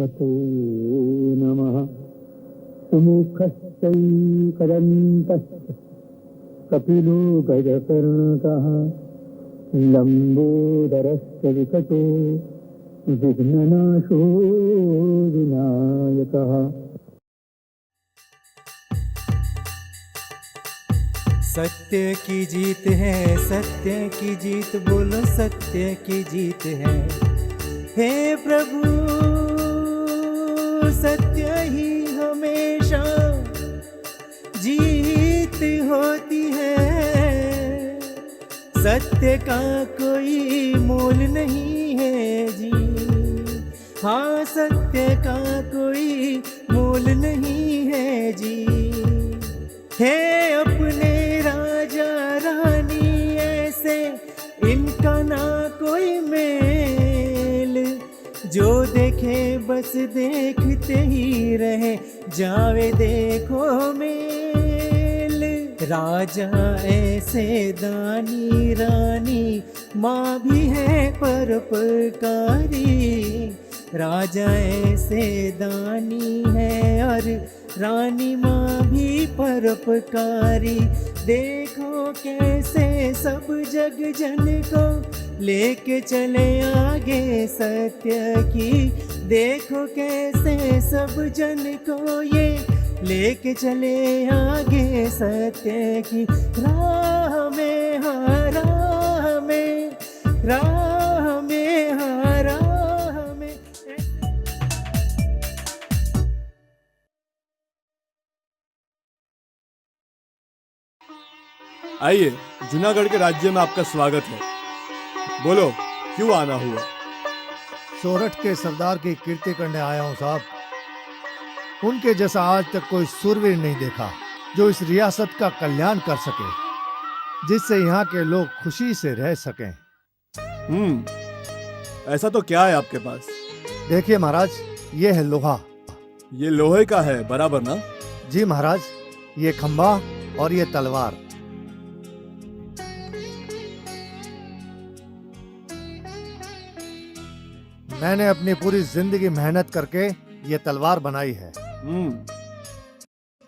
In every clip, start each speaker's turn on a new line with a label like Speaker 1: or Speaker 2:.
Speaker 1: गणपते नमः। सुमुखश्चैकदन्तश्च कपिलो गजकर्णकः लम्बोदरश्च विकटो विघ्ननाशो विनायकः।
Speaker 2: सत्य की जीत है, सत्य की जीत, बोलो सत्य की जीत है। हे प्रभु सत्य ही हमेशा जीत होती है। सत्य का कोई मोल नहीं है जी, हाँ सत्य का कोई मोल नहीं है जी। हे अपने राजा रानी ऐसे इनका ना कोई मेल, जो देखे बस देखते ही रहे जावे देखो मेल। राजा ऐसे दानी रानी माँ भी है परोपकारी, राजा ऐसे दानी है और रानी माँ भी परोपकारी। देखो कैसे सब जग जन को लेके चले आगे सत्य की, देखो कैसे सब जन को ये लेके चले आगे सत्य की। राह में हाँ राह में, राह में हाँ राह में।
Speaker 3: आइए, जूनागढ़ के राज्य में आपका स्वागत है। बोलो क्यों आना हुआ?
Speaker 4: सोरठ के सरदार की कीर्ति करने आया हूँ साहब। उनके जैसा आज तक कोई सूरवीर नहीं देखा जो इस रियासत का कल्याण कर सके, जिससे यहाँ के लोग खुशी से रह सकें।
Speaker 3: ऐसा तो क्या है आपके पास?
Speaker 4: देखिए महाराज, ये है लोहा।
Speaker 3: ये लोहे का है बराबर ना?
Speaker 4: जी महाराज, ये खंबा और ये तलवार। मैंने अपनी पूरी जिंदगी मेहनत करके ये तलवार बनाई है।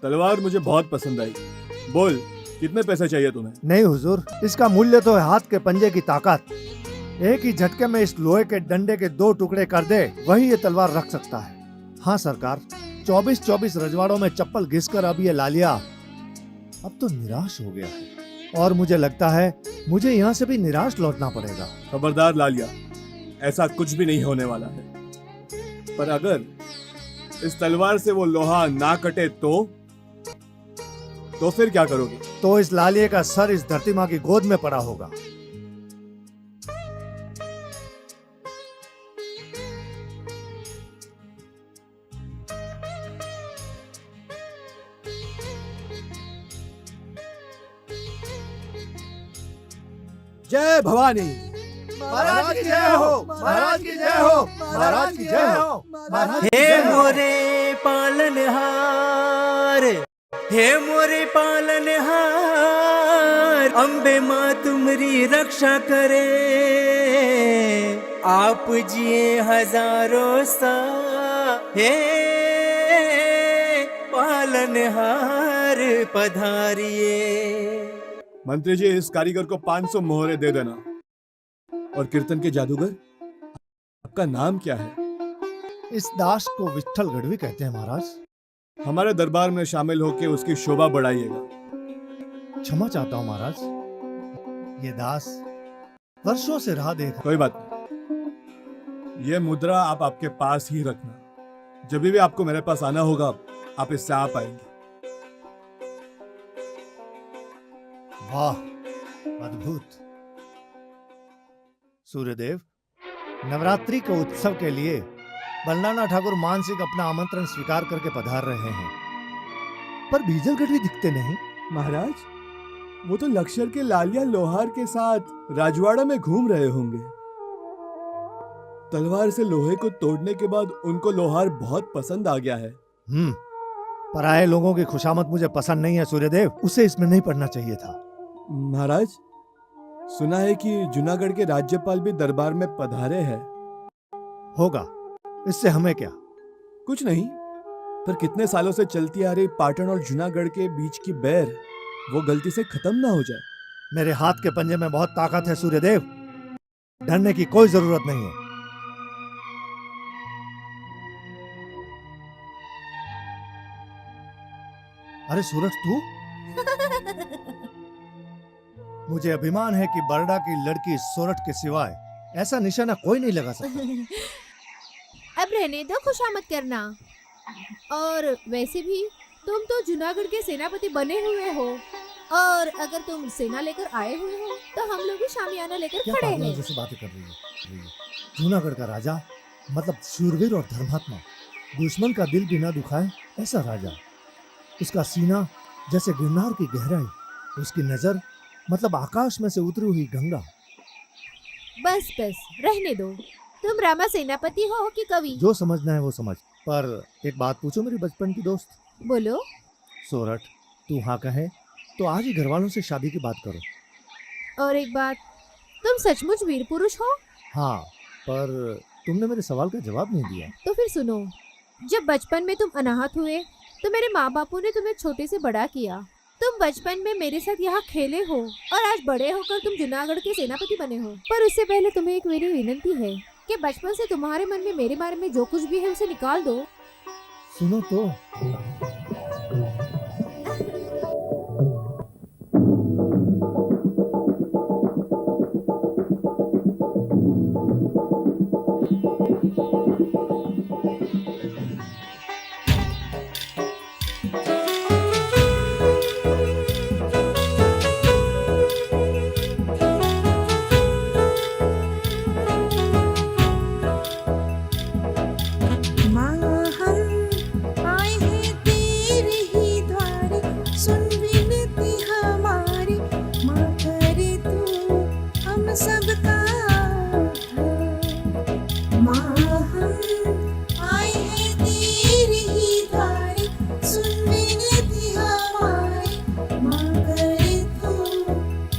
Speaker 3: तलवार मुझे बहुत पसंद आई। बोल कितने पैसे चाहिए तुम्हें?
Speaker 4: नहीं हुजूर, इसका मूल्य तो है हाथ के पंजे की ताकत। एक ही झटके में इस लोहे के डंडे के 2 टुकड़े कर दे, वही ये तलवार रख सकता है। हाँ सरकार, 24-24 रजवाड़ों में चप्पल घिसकर अब ये लालिया अब तो निराश हो गया है, और मुझे लगता है मुझे यहाँ से भी निराश लौटना पड़ेगा।
Speaker 3: खबरदार लालिया, ऐसा कुछ भी नहीं होने वाला है। पर अगर इस तलवार से वो लोहा ना कटे तो फिर क्या करोगे?
Speaker 4: तो इस लालिये का सर इस धरती माँ की गोद में पड़ा होगा।
Speaker 3: जय भवानी।
Speaker 4: महाराज की जय हो, महाराज की जय हो, महाराज की जय हो, महाराज की
Speaker 2: हे
Speaker 4: जय हो।
Speaker 2: मोरे पालनहार, हे मोरे पालनहार, अम्बे माँ तुम्हारी रक्षा करे। आप जिए हजारों साल, हे पालनहार पधारिए।
Speaker 3: मंत्री जी, इस कारीगर को 500 मोहरे दे देना। और कीर्तन के जादूगर, आपका नाम क्या है?
Speaker 4: इस दास को विट्ठल गढ़वी कहते हैं महाराज।
Speaker 3: हमारे दरबार में शामिल होकर उसकी शोभा बढ़ाइएगा।
Speaker 4: क्षमा चाहता हूँ महाराज, ये दास वर्षों से राह देख।
Speaker 3: कोई बात नहीं, ये मुद्रा आप आपके पास ही रखना। जब भी आपको मेरे पास आना होगा, आप इससे आ पाएंगे।
Speaker 4: वाह, अद्भुत। सूर्यदेव, नवरात्रि के उत्सव के लिए बलनाना ठाकुर मानसिक अपना आमंत्रण स्वीकार करके पधार रहे हैं, पर बीजल गढ़वी दिखते नहीं।
Speaker 3: महाराज, वो तो लक्षर के लालिया लोहार के साथ राजवाड़ा में घूम रहे होंगे। तलवार से लोहे को तोड़ने के बाद उनको लोहार बहुत पसंद आ गया है।
Speaker 4: पराये लोगों की खुशामद मुझे पसंद नहीं है सूर्यदेव, उसे इसमें नहीं पड़ना चाहिए था।
Speaker 3: महाराज, सुना है कि जूनागढ़ के राज्यपाल भी दरबार में पधारे हैं।
Speaker 4: होगा, इससे हमें क्या।
Speaker 3: कुछ नहीं, पर कितने सालों से चलती आ रही पाटन और जूनागढ़ के बीच की बैर वो गलती से खत्म ना हो जाए।
Speaker 4: मेरे हाथ के पंजे में बहुत ताकत है सूर्यदेव, डरने की कोई जरूरत नहीं है। अरे सूरज तू? मुझे अभिमान है कि बरडा की लड़की सोरठ के सिवाय ऐसा निशाना कोई नहीं लगा सकता।
Speaker 5: अब रहने दो, खुशामद करना। और वैसे भी तुम तो जूनागढ़ के सेनापति बने हुए हो, और अगर तुम सेना लेकर आए हुए हो तो हम लोग भी शामियाना लेकर
Speaker 4: क्या
Speaker 5: खड़े
Speaker 4: पागलों
Speaker 5: हैं।
Speaker 4: जैसी बातें कर रही है? जूनागढ़ का राजा मतलब शूरवीर और धर्मात्मा, दुश्मन का दिल भी ना दुखाए ऐसा राजा। उसका सीना जैसे गिरनार की गहराई, उसकी नजर मतलब आकाश में से उतरी हुई गंगा।
Speaker 5: बस बस रहने दो। तुम रामा सेनापति हो कि कवि?
Speaker 4: जो समझना है वो समझ। पर एक बात पूछो मेरी बचपन की दोस्त।
Speaker 5: बोलो।
Speaker 4: सोरठ, तू हाँ कहे तो आज ही घर वालों से शादी की बात करो।
Speaker 5: और एक बात, तुम सचमुच वीर पुरुष हो?
Speaker 4: हाँ, पर तुमने मेरे सवाल का जवाब नहीं दिया।
Speaker 5: तो फिर सुनो, जब बचपन में तुम अनाथ हुए तो मेरे माँ बापू ने तुम्हें छोटे से बड़ा किया। तुम बचपन में मेरे साथ यहाँ खेले हो और आज बड़े होकर तुम जूनागढ़ के सेनापति बने हो। पर उससे पहले तुम्हें एक मेरी विनती है कि बचपन से तुम्हारे मन में मेरे बारे में जो कुछ भी है उसे निकाल दो।
Speaker 4: सुनो तो।
Speaker 6: माँ हम आए हैं तेरे ही द्वारे, सुन विनती हमारी। माँ करे तू हम सबका उद्धार। माँ हम आए हैं तेरे ही द्वारे, सुन विनती हमारी। माँ करे तू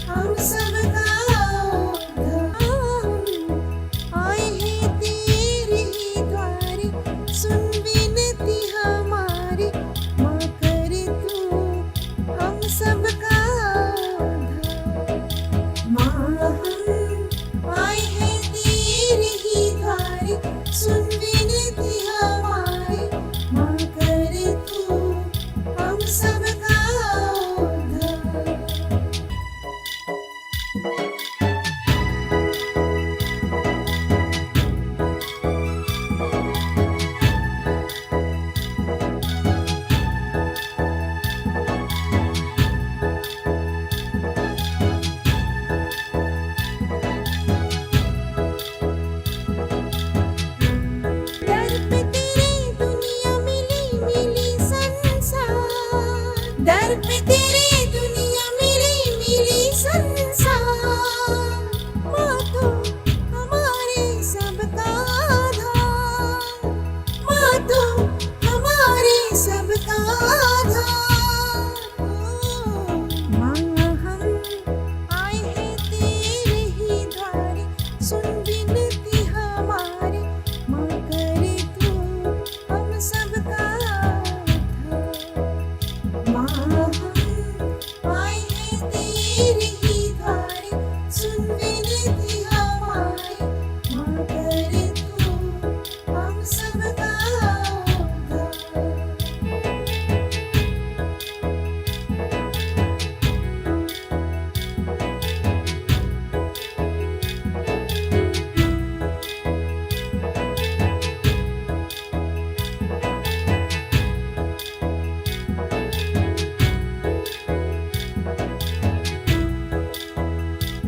Speaker 6: हम सबका उद्धार। आए हैं तेरे ही द्वारे, सुन विनती हमारी। माँ करे तू हम सबका उद्धार। माँ हम आए हैं तेरे ही द्वारे, सुन विनती हमारी। माँ करे तू हम सबका उद्धार। दर पे तेरे दुनिया मिली मिली संसार। दर पे तेरे दुनिया मिली मिली संसार। माँ तो हमारे सबका आधार। माँ तो हमारे सबका आधार। माँ हम आए हैं तेरे ही द्वारे, सुन विनती हमारी। माँ करे तू हम सबका उद्धार। माँ हम आए हैं तेरे ही द्वारे, सुन विनती हमारी। माँ करे तू हम सबका उद्धार।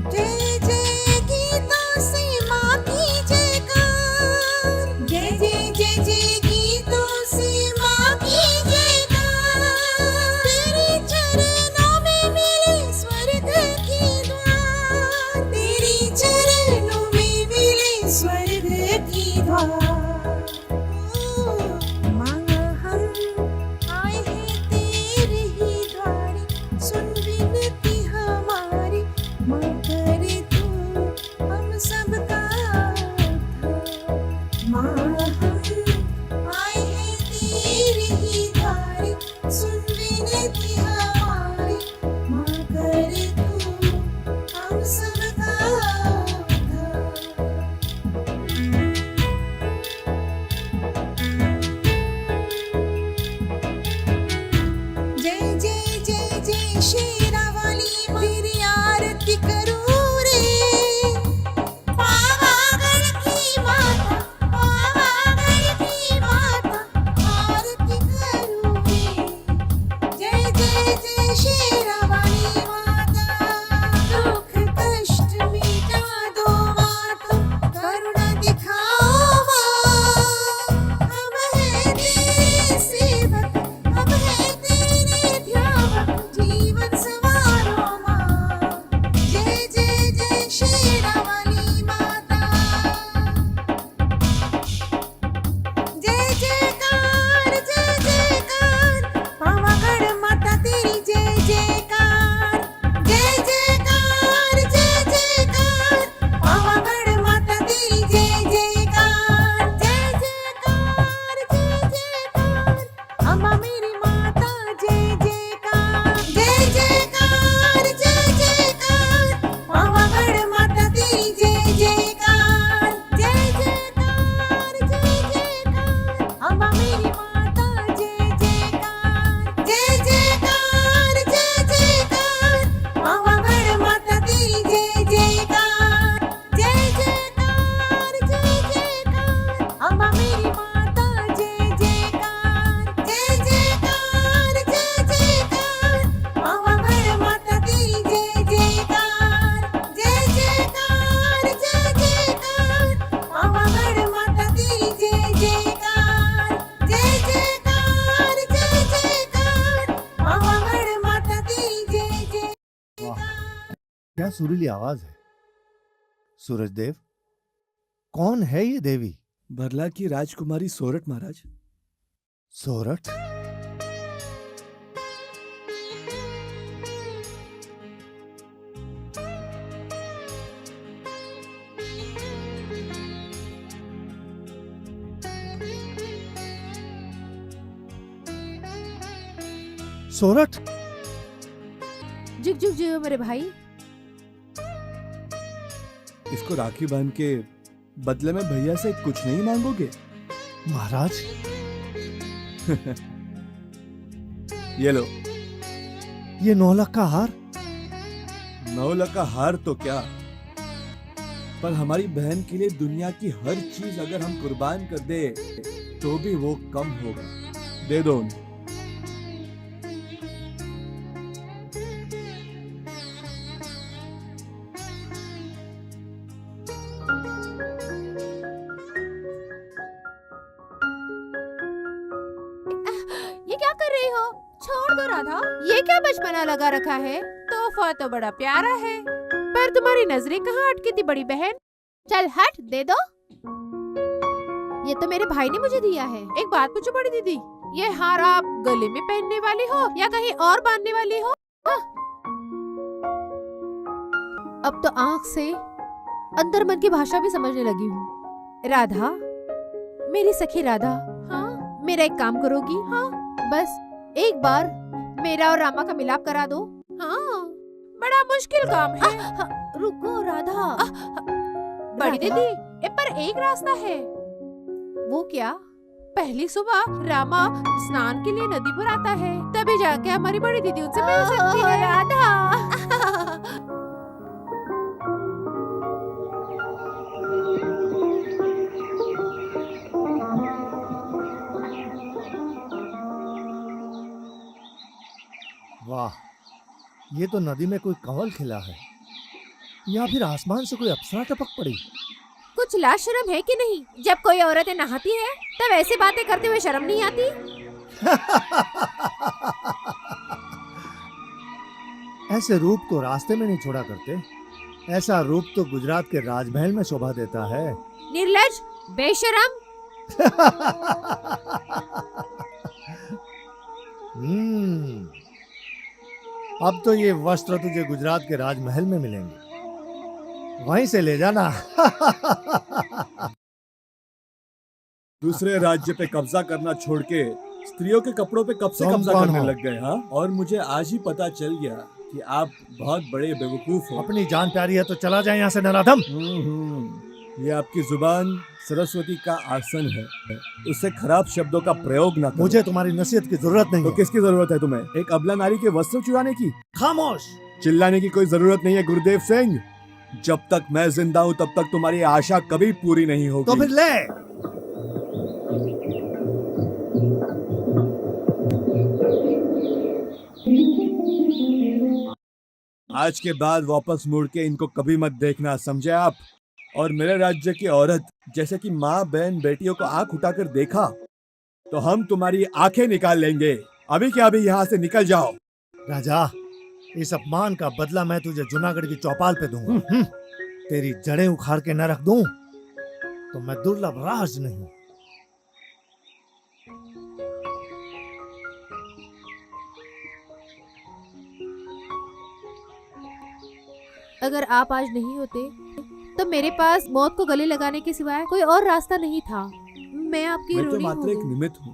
Speaker 6: जय जय गीतों से माँ की जयकार। जय जय जय जय गीतों से माँ की जयकार। तेरे चरणों में मिले स्वर्ग की द्वार। तेरे चरणों में मिले स्वर्ग की द्वार। माँ हम आए हैं तेरे ही द्वारे, सुन विनती हमारी। माँ करे तू हम सबका उद्धार। माँ हम आए हैं
Speaker 4: सुरीली आवाज है। सूरजदेव, कौन है ये देवी?
Speaker 3: बरला की राजकुमारी सोरठ महाराज।
Speaker 4: सोरठ? सोरठ?
Speaker 5: जुग जुग जियो मेरे भाई।
Speaker 3: इसको राखी बांध के बदले में भैया से कुछ नहीं मांगोगे?
Speaker 4: महाराज,
Speaker 3: ये लो।
Speaker 4: ये 9 लाख का हार?
Speaker 3: 9 लाख का हार तो क्या, पर हमारी बहन के लिए दुनिया की हर चीज अगर हम कुर्बान कर दे तो भी वो कम होगा। दे दो उन्हें।
Speaker 5: ये क्या कर रही हो? छोड़ दो राधा। ये क्या बचपना लगा रखा है? तोहफा तो बड़ा प्यारा है, पर तुम्हारी नजरें कहाँ अटकी थी बड़ी बहन? चल हट, दे दो। ये तो मेरे भाई ने मुझे दिया है। एक बात पूछो बड़ी दीदी, ये हार आप गले में पहनने वाली हो या कहीं और बांधने वाली हो? हाँ? अब तो आँख से अंतर मन की भाषा भी समझने लगी हूँ। राधा, मेरी सखी राधा, हाँ मेरा एक काम करोगी? हाँ बस एक बार मेरा और रामा का मिलाप करा दो। हाँ बड़ा मुश्किल काम है। रुको राधा। बड़ी दीदी, पर एक रास्ता है। वो क्या? पहली सुबह रामा स्नान के लिए नदी पर आता है, तभी जाके हमारी बड़ी दीदी उससे मिल सकती है। राधा।
Speaker 4: वाह, ये तो नदी में कोई कंवल खिला है या फिर आसमान से कोई अप्सरा टपक पड़ी।
Speaker 5: कुछ लाज शर्म है कि नहीं? जब कोई औरतें नहाती है तब ऐसी बातें करते हुए शर्म नहीं आती?
Speaker 4: ऐसे रूप को रास्ते में नहीं छोड़ा करते। ऐसा रूप तो गुजरात के राजमहल में शोभा देता है।
Speaker 5: निर्लज, बेशरम।
Speaker 4: अब तो ये वस्त्र तुझे गुजरात के राजमहल में मिलेंगे, वहीं से ले जाना।
Speaker 3: दूसरे राज्य पे कब्जा करना छोड़ के स्त्रियों के कपड़ों पे कब से
Speaker 4: तुम
Speaker 3: कब्जा
Speaker 4: कौन
Speaker 3: करने
Speaker 4: हो?
Speaker 3: लग गए? हाँ, और मुझे आज ही पता चल गया कि आप बहुत बड़े बेवकूफ हो।
Speaker 4: अपनी जान प्यारी है तो चला जाए यहाँ से नराधम।
Speaker 3: ये आपकी जुबान सरस्वती का आसन है, उससे खराब शब्दों का प्रयोग ना करो।
Speaker 4: मुझे तुम्हारी नसीहत की जरूरत नहीं
Speaker 3: तो
Speaker 4: है।
Speaker 3: किसकी जरूरत है तुम्हें? एक अबला नारी के वस्त्र चुराने की?
Speaker 4: खामोश।
Speaker 3: चिल्लाने की कोई जरूरत नहीं है गुरुदेव सिंह। जब तक मैं जिंदा हूँ तब तक तुम्हारी आशा कभी पूरी नहीं होगी।
Speaker 4: तो फिर ले।
Speaker 3: आज के बाद वापस मुड़ के इनको कभी मत देखना, समझे आप? और मेरे राज्य की औरत जैसे कि माँ बहन बेटियों को आंख उठाकर देखा तो हम तुम्हारी आंखें निकाल लेंगे। अभी क्या अभी यहाँ से निकल जाओ।
Speaker 4: राजा, इस अपमान का बदला मैं तुझे जूनागढ़ की चौपाल पे दूंगा। तेरी जड़ें उखाड़ के न रख दूं तो मैं दुर्लभ राज नहीं।
Speaker 5: अगर आप आज नहीं होते तो मेरे पास मौत को गले लगाने के सिवाय कोई और रास्ता नहीं था। मैं आपकी
Speaker 3: मैं तो
Speaker 5: ऋणी
Speaker 3: मात्र एक
Speaker 5: हूँ।
Speaker 3: निमित्त हूँ।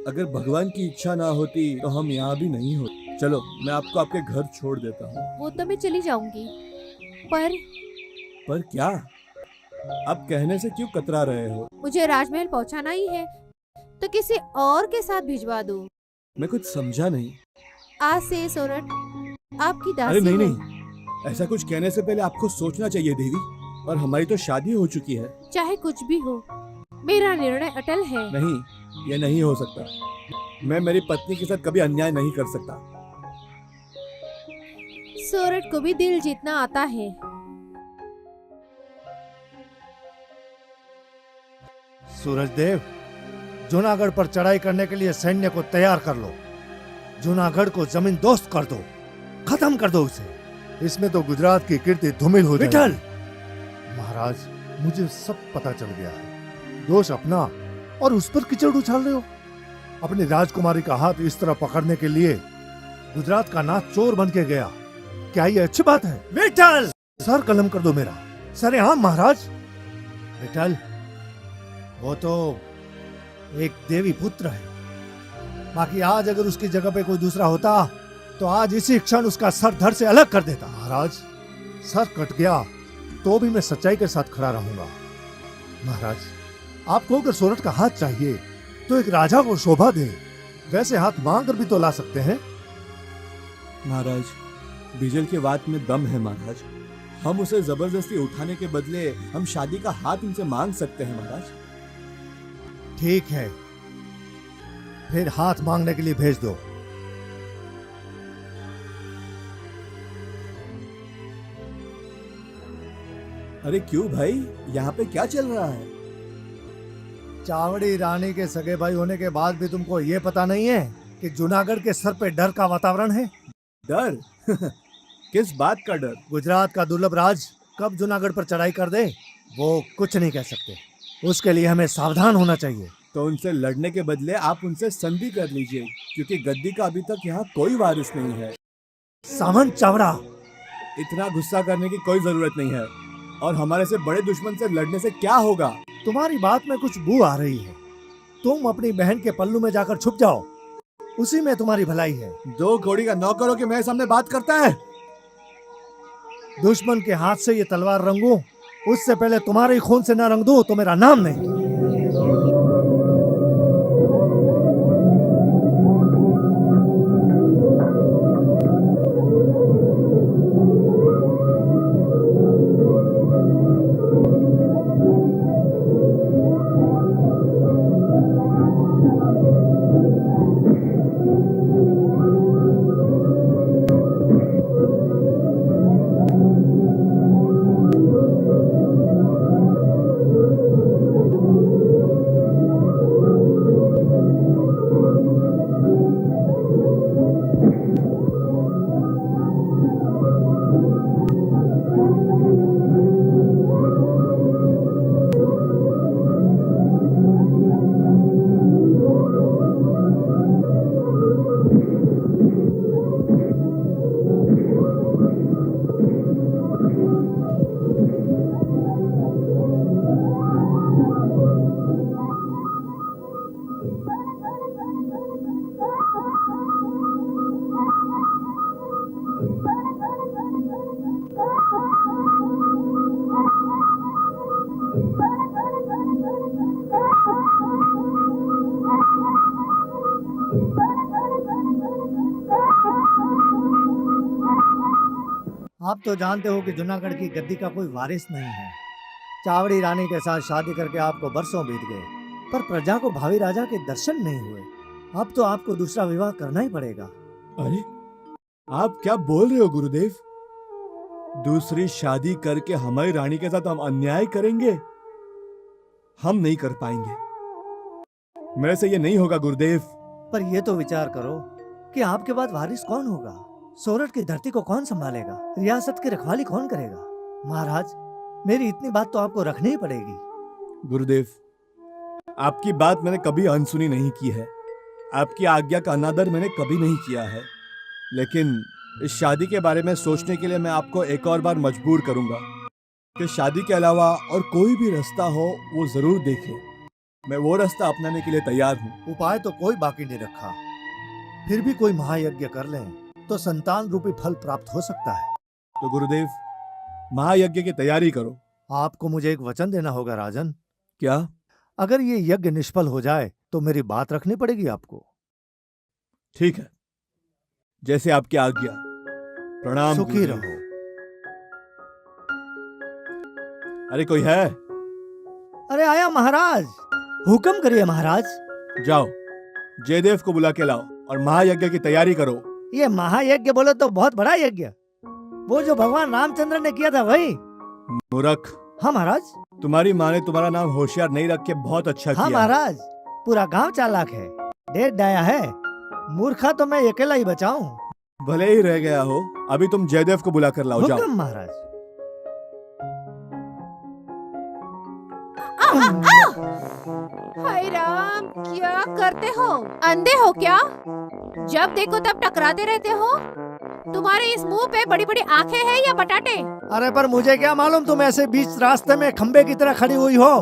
Speaker 3: अगर भगवान की इच्छा ना होती तो हम यहाँ भी नहीं होते। चलो, मैं आपको आपके घर छोड़ देता हूँ।
Speaker 5: वो तो मैं चली जाऊंगी, पर
Speaker 3: क्या? आप कहने से क्यों कतरा रहे हो?
Speaker 5: मुझे राजमहल पहुंचाना ही है तो किसी और के साथ भिजवा दो।
Speaker 3: मैं कुछ समझा नहीं।
Speaker 5: आज से सोरठ आपकी दासी
Speaker 3: अरे नहीं
Speaker 5: हूँ।
Speaker 3: नहीं, ऐसा कुछ कहने से पहले आपको सोचना चाहिए देवी। और हमारी तो शादी हो चुकी है।
Speaker 5: चाहे कुछ भी हो, मेरा निर्णय अटल है।
Speaker 3: नहीं, ये नहीं हो सकता। मैं मेरी पत्नी के साथ कभी अन्याय नहीं कर सकता।
Speaker 5: सोरठ को भी दिल जीतना आता है।
Speaker 4: सूरजदेव, जूनागढ़ पर चढ़ाई करने के लिए सैन्य को तैयार कर लो। जूनागढ़ को जमीन दोस्त कर दो, खत्म कर दो उसे। इसमें तो गुजरात की कीर्ति धूमिल हो जाएगी।
Speaker 2: विठल!
Speaker 4: महाराज, मुझे सब पता चल गया है। दोष अपना और उस पर कीचड़ उछाल रहे हो। अपनी राजकुमारी का हाथ इस तरह पकड़ने के लिए गुजरात का नाथ चोर बन के गया। क्या ये अच्छी बात है?
Speaker 2: विठल!
Speaker 4: सर कलम कर दो मेरा। सर हाँ महाराज। विठल, वो तो एक देवी पुत्र है। बाकी आज अगर उसकी जगह पे कोई दूसरा होता तो आज इसी क्षण उसका सर धड़ से अलग कर देता। महाराज, सर कट गया तो भी मैं सच्चाई के साथ खड़ा रहूंगा। महाराज, आपको अगर सोरठ का हाथ चाहिए तो एक राजा को शोभा दे, वैसे हाथ मांग कर भी तो ला सकते हैं।
Speaker 3: महाराज, बिजल की बात में दम है महाराज। हम उसे जबरदस्ती उठाने के बदले हम शादी का हाथ उनसे मांग सकते हैं महाराज।
Speaker 4: ठीक है, फिर हाथ मांगने के लिए भेज दो।
Speaker 3: अरे क्यों भाई, यहाँ पे क्या चल रहा है?
Speaker 4: चावड़ी रानी के सगे भाई होने के बाद भी तुमको ये पता नहीं है कि जूनागढ़ के सर पे डर का वातावरण है।
Speaker 3: डर? किस बात का डर?
Speaker 4: गुजरात का दुर्लभ राज कब जूनागढ़ पर चढ़ाई कर दे वो कुछ नहीं कह सकते। उसके लिए हमें सावधान होना चाहिए।
Speaker 3: तो उनसे लड़ने के बदले आप उनसे संधि कर लीजिए, क्योंकि गद्दी का अभी तक यहाँ कोई वारिस नहीं है।
Speaker 4: सामंत चावड़ा,
Speaker 3: इतना गुस्सा करने की कोई जरूरत नहीं है। और हमारे से बड़े दुश्मन से लड़ने से क्या होगा?
Speaker 4: तुम्हारी बात में कुछ बू आ रही है। तुम अपनी बहन के पल्लू में जाकर छुप जाओ, उसी में तुम्हारी भलाई है।
Speaker 3: 2 कौड़ी का नौकर हो के मेरे सामने बात करता है।
Speaker 4: दुश्मन के हाथ से ये तलवार रंगूं, उससे पहले तुम्हारे खून से न रंग दूं तो मेरा नाम नहीं। आप तो जानते हो कि जूनागढ़ की गद्दी का कोई वारिस नहीं है। चावड़ी रानी के साथ शादी करके आपको बरसों बीत गए, पर प्रजा को भावी राजा के दर्शन नहीं हुए। अब तो आपको दूसरा विवाह करना ही पड़ेगा।
Speaker 3: अरे आप क्या बोल रहे हो गुरुदेव? दूसरी शादी करके हमारी रानी के साथ हम अन्याय करेंगे? हम नहीं कर पाएंगे। मेरे से ये नहीं होगा गुरुदेव।
Speaker 4: पर ये तो विचार करो कि आपके बाद वारिस कौन होगा? सोरठ की धरती को कौन संभालेगा? रियासत की रखवाली कौन करेगा? महाराज, मेरी इतनी बात तो आपको रखनी ही पड़ेगी।
Speaker 3: गुरुदेव, आपकी बात मैंने कभी अनसुनी नहीं की है। आपकी आज्ञा का अनादर मैंने कभी नहीं किया है। लेकिन इस शादी के बारे में सोचने के लिए मैं आपको एक और बार मजबूर करूंगा कि शादी के अलावा और कोई भी रास्ता हो वो जरूर देखें। मैं वो रास्ता अपनाने के लिए तैयार हूँ।
Speaker 4: उपाय तो कोई बाकी नहीं रखा, फिर भी कोई महायज्ञ कर लें तो संतान रूपी फल प्राप्त हो सकता है।
Speaker 3: तो गुरुदेव, महायज्ञ की तैयारी करो।
Speaker 4: आपको मुझे एक वचन देना होगा राजन।
Speaker 3: क्या?
Speaker 4: अगर ये यज्ञ निष्फल हो जाए तो मेरी बात रखनी पड़ेगी आपको।
Speaker 3: ठीक है, जैसे आपकी आज्ञा। प्रणाम।
Speaker 4: सुखी
Speaker 3: गुरुदेव।
Speaker 4: रहो।
Speaker 3: अरे कोई है?
Speaker 4: अरे आया महाराज, हुक्म करिए महाराज।
Speaker 3: जाओ, जयदेव को बुला के लाओ और महायज्ञ की तैयारी करो।
Speaker 4: ये महायज्ञ बोलो तो बहुत बड़ा यज्ञ, वो जो भगवान रामचंद्र ने किया था वही।
Speaker 3: मूर्ख।
Speaker 4: हाँ महाराज।
Speaker 3: तुम्हारी माँ ने तुम्हारा नाम होशियार नहीं रख के बहुत अच्छा
Speaker 4: हाँ
Speaker 3: किया।
Speaker 4: महाराज, पूरा गांव चालाक है, डेढ़ डाया है। मूर्खा तो मैं अकेला ही बचाऊं।
Speaker 3: भले ही रह गया हो, अभी तुम जयदेव को बुला कर लाओ, जाओ।
Speaker 4: हुक्म महाराज।
Speaker 5: हाय राम, क्या करते हो? अंधे हो क्या? जब देखो तब टकराते रहते हो। तुम्हारे इस मुंह पे बड़ी बड़ी आंखें हैं या बटाटे?
Speaker 4: अरे पर मुझे क्या मालूम तुम ऐसे बीच रास्ते में खंबे की तरह खड़ी हुई हो।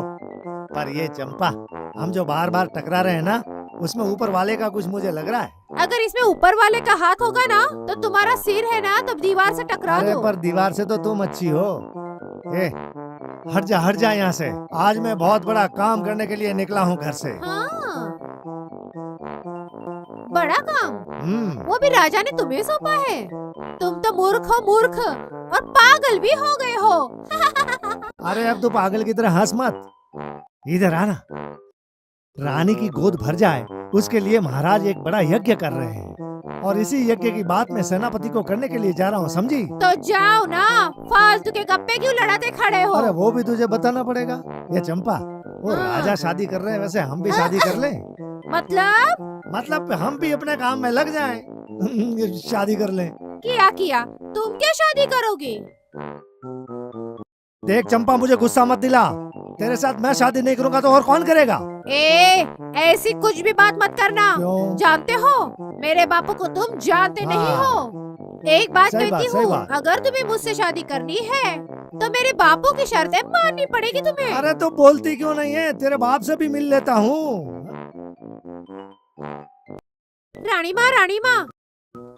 Speaker 4: पर ये चंपा, हम जो बार बार टकरा रहे हैं ना, उसमें ऊपर वाले का कुछ मुझे लग रहा है।
Speaker 5: अगर इसमें ऊपर वाले का हाथ होगा ना, तो तुम्हारा सिर है ना, तब दीवार से टकरा
Speaker 4: अरे
Speaker 5: दो।
Speaker 4: पर दीवार से तो तुम अच्छी हो। ए, हट जा यहाँ से। आज मैं बहुत बड़ा काम करने के लिए निकला हूँ घर से।
Speaker 5: हाँ, बड़ा काम? वो भी राजा ने तुम्हें सौंपा है? तुम तो मूर्ख हो, मूर्ख, और पागल भी हो गए हो।
Speaker 4: अरे अब तो पागल की तरह हंस मत। इधर आना। रानी की गोद भर जाए, उसके लिए महाराज एक बड़ा यज्ञ कर रहे हैं, और इसी यज्ञ की बात मैं सेनापति को करने के लिए जा रहा हूँ, समझी?
Speaker 5: तो जाओ ना, फालतू के गप्पे क्यों लड़ाते खड़े हो?
Speaker 4: अरे वो भी तुझे बताना पड़ेगा। ये चंपा, वो
Speaker 5: हाँ।
Speaker 4: राजा शादी कर रहे हैं, वैसे हम भी शादी कर लें? मतलब हम भी अपने काम में लग जाएं। शादी कर लें।
Speaker 5: किया तुम क्या शादी करोगे?
Speaker 4: देख चंपा, मुझे गुस्सा मत दिला। तेरे साथ मैं शादी नहीं करूंगा तो और कौन करेगा?
Speaker 5: ऐसी कुछ भी बात मत करना।
Speaker 4: क्यों?
Speaker 5: जानते हो, मेरे बापू को तुम जानते नहीं
Speaker 4: हाँ।
Speaker 5: हो। एक बात
Speaker 4: सही
Speaker 5: कहती
Speaker 4: सही
Speaker 5: हूँ,
Speaker 4: बात।
Speaker 5: अगर तुम्हें मुझसे शादी करनी है तो मेरे बापू की शर्तें माननी पड़ेगी तुम्हें।
Speaker 4: अरे तो बोलती क्यों नहीं है? तेरे बाप से भी मिल लेता हूँ।
Speaker 5: रानी माँ,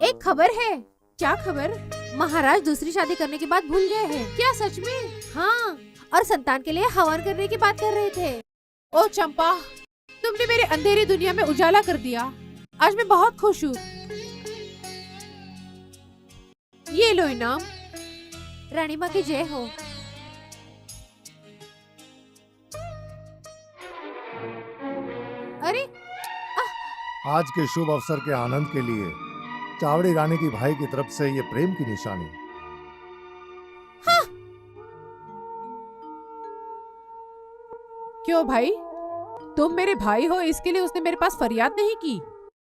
Speaker 5: एक खबर है। क्या खबर? महाराज दूसरी शादी करने की बात भूल गए हैं क्या? सच में? हाँ, और संतान के लिए हवन करने की बात कर रहे थे। ओ चंपा, तुमने मेरे अंधेरी दुनिया में उजाला कर दिया। आज मैं बहुत खुश हूँ। ये लो इनाम। रानी माँ की जय हो। अरे,
Speaker 4: आज के शुभ अवसर के आनंद के लिए चावड़ी रानी की भाई की तरफ से ये प्रेम की निशानी।
Speaker 7: क्यों भाई, तुम मेरे भाई हो, इसके लिए उसने मेरे पास फरियाद नहीं की,